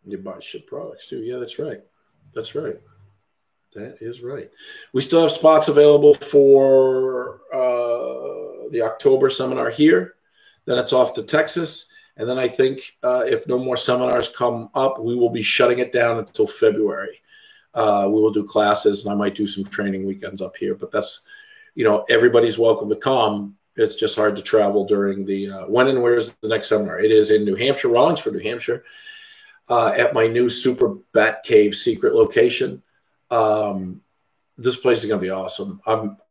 You buy shit products too. Yeah, that's right. That is right. We still have spots available for the October seminar here. Then it's off to Texas. And then I think if no more seminars come up, we will be shutting it down until February. We will do classes, and I might do some training weekends up here. But that's, everybody's welcome to come. It's just hard to travel during the when and where is the next seminar? It is in New Hampshire, Rollinsford, New Hampshire, at my new Super Bat Cave secret location. This place is going to be awesome.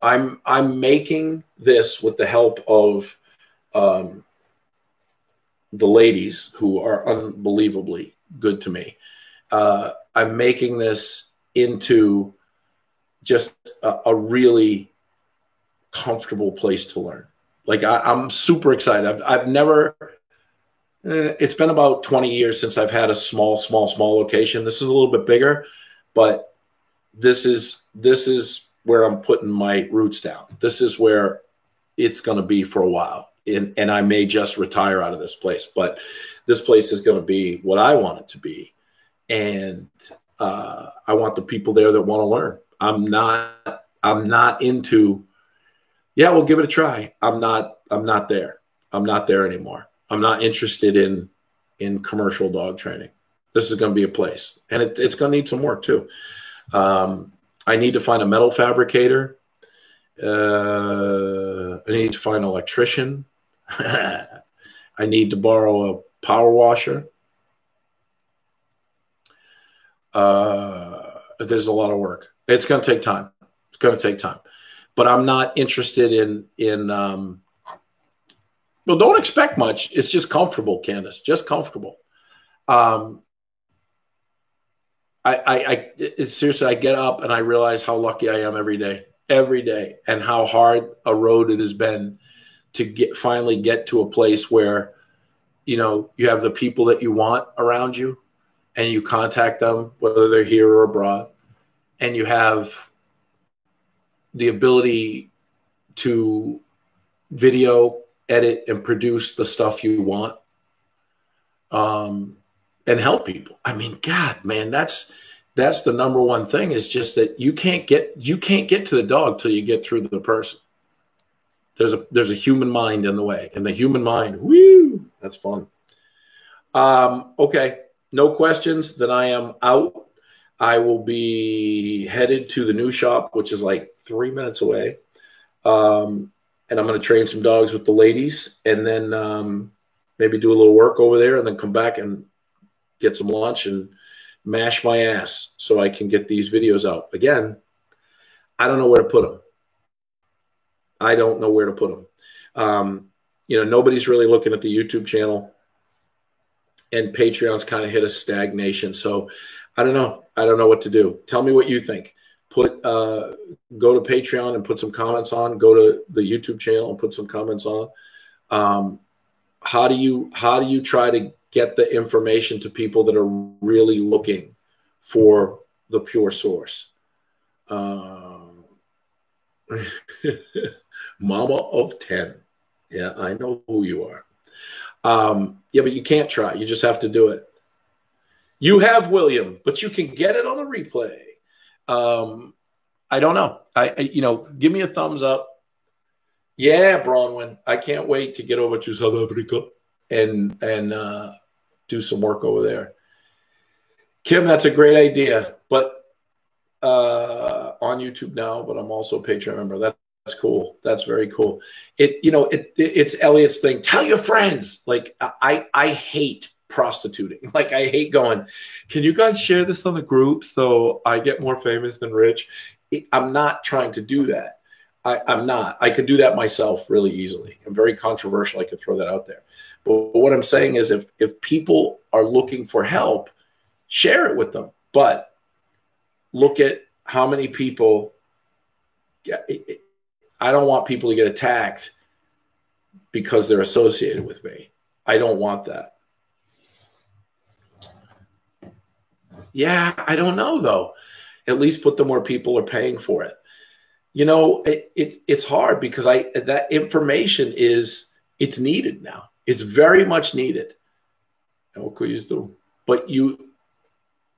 I'm making this with the help of the ladies who are unbelievably good to me. I'm making this into just a really comfortable place to learn. Like I'm super excited. I've never, it's been about 20 years since I've had a small location. This is a little bit bigger, but this is where I'm putting my roots down. This is where it's going to be for a while. and I may just retire out of this place, but this place is going to be what I want it to be. And I want the people there that want to learn. I'm not into, yeah, we'll give it a try. I'm not there. I'm not there anymore. I'm not interested in commercial dog training. This is going to be a place, and it's going to need some work too. I need to find a metal fabricator. I need to find an electrician. I need to borrow a power washer. There's a lot of work. It's going to take time. It's going to take time. But I'm not interested in well, don't expect much. It's just comfortable, Candace. Just comfortable. Seriously, I get up and I realize how lucky I am every day, and how hard a road it has been to finally get to a place where, you know, you have the people that you want around you, and you contact them, whether they're here or abroad, and you have the ability to video, edit, and produce the stuff you want, and help people. I mean, God, man, that's the number one thing, is just that you can't get to the dog till you get through the person. There's a human mind in the way, and the human mind, woo, that's fun. Okay, no questions. Then I am out. I will be headed to the new shop, which is like 3 minutes away. And I'm going to train some dogs with the ladies, and then maybe do a little work over there, and then come back and get some lunch and mash my ass so I can get these videos out. Again, I don't know where to put them. I don't know where to put them. You know, nobody's really looking at the YouTube channel, and Patreon's kind of hit a stagnation. So I don't know. I don't know what to do. Tell me what you think. Go to Patreon and put some comments on. Go to the YouTube channel and put some comments on. How do you try to get the information to people that are really looking for the pure source? Mama of 10. Yeah, I know who you are. Yeah, but you can't try. You just have to do it. You have William, but you can get it on the replay. I don't know. Give me a thumbs up. Yeah, Bronwyn. I can't wait to get over to South Africa and do some work over there. Kim, that's a great idea. But on YouTube now, but I'm also a Patreon member. That's cool. That's very cool. It's Elliot's thing. Tell your friends. Like I hate prostituting. Like I hate going, can you guys share this on the group so I get more famous than Rich? I'm not trying to do that. I'm not. I could do that myself really easily. I'm very controversial. I could throw that out there. But what I'm saying is if people are looking for help, share it with them. But look at how many people. I don't want people to get attacked because they're associated with me. I don't want that. Yeah, I don't know, though. At least put them where people are paying for it. You know, it's hard because that information it's needed now. It's very much needed. But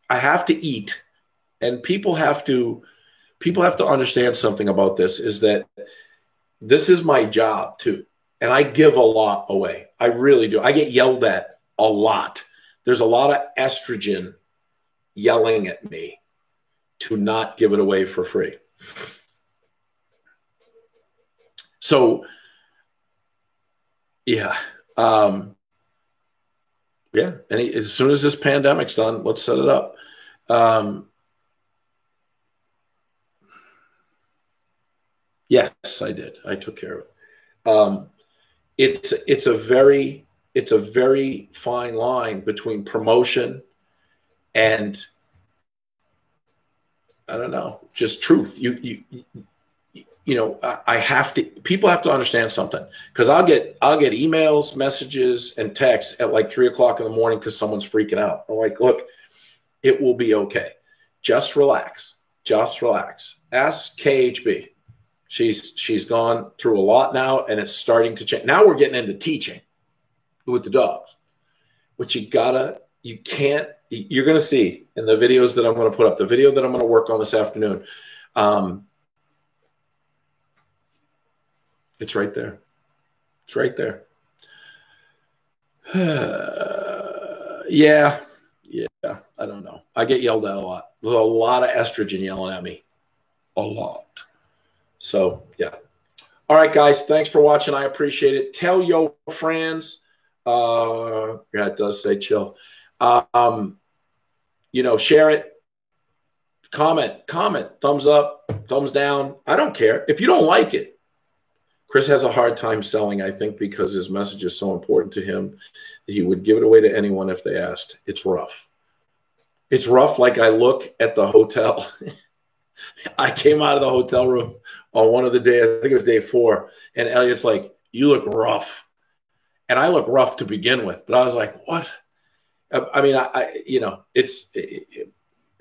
I have to eat, and people have to understand something about this, is that this is my job too. And I give a lot away. I really do. I get yelled at a lot. There's a lot of estrogen yelling at me to not give it away for free. So, yeah. Yeah. And as soon as this pandemic's done, let's set it up. Yes, I did. I took care of it. It's a very fine line between promotion and, I don't know, just truth. People have to understand something, because I'll get emails, messages, and texts at like 3 o'clock in the morning because someone's freaking out. I'm like, look, it will be okay. Just relax. Just relax. Ask KHB. She's gone through a lot now, and it's starting to change. Now we're getting into teaching with the dogs, but you're going to see in the videos that I'm going to put up, the video that I'm going to work on this afternoon. It's right there. It's right there. Yeah. I don't know. I get yelled at a lot. There's a lot of estrogen yelling at me. A lot. So, yeah. All right, guys. Thanks for watching. I appreciate it. Tell your friends. Yeah, it does say chill. Share it. Comment. Thumbs up. Thumbs down. I don't care. If you don't like it. Chris has a hard time selling, I think, because his message is so important to him. He would give it away to anyone if they asked. It's rough. It's rough. Like I look at the hotel. I came out of the hotel room on one of the days, I think it was day 4, and Elliot's like, you look rough. And I look rough to begin with, but I was like, what? I mean,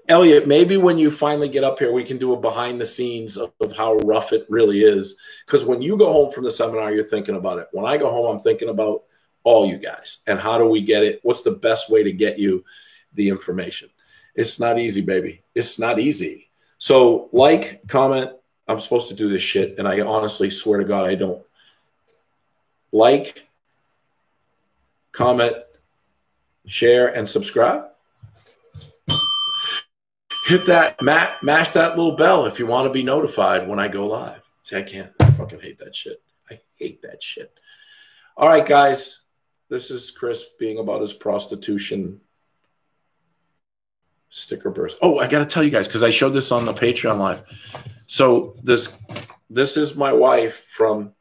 Elliot, maybe when you finally get up here, we can do a behind the scenes of how rough it really is. Because when you go home from the seminar, you're thinking about it. When I go home, I'm thinking about all you guys and how do we get it? What's the best way to get you the information? It's not easy, baby. It's not easy. So like, comment. I'm supposed to do this shit, and I honestly swear to God I don't. Like, comment, share, and subscribe. Hit that, mash that little bell if you want to be notified when I go live. See, I can't. I fucking hate that shit. I hate that shit. All right, guys. This is Chris being about his prostitution sticker burst. Oh, I got to tell you guys, because I showed this on the Patreon live. So this is my wife from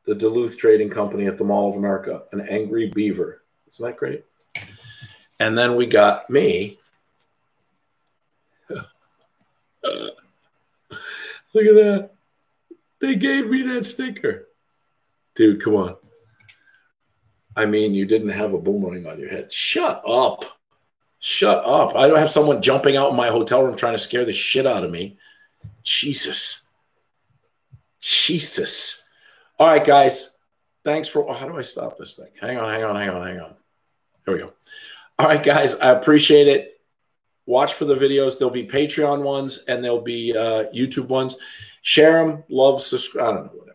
the Duluth Trading Company at the Mall of America, an angry beaver. Isn't that great? And then we got me. Look at that. They gave me that sticker. Dude, come on. I mean, you didn't have a boomerang on your head. Shut up. Shut up. I don't have someone jumping out in my hotel room trying to scare the shit out of me. Jesus. All right, guys. Thanks for... how do I stop this thing? Hang on. There we go. All right, guys. I appreciate it. Watch for the videos. There'll be Patreon ones and there'll be YouTube ones. Share them. Love, subscribe. I don't know.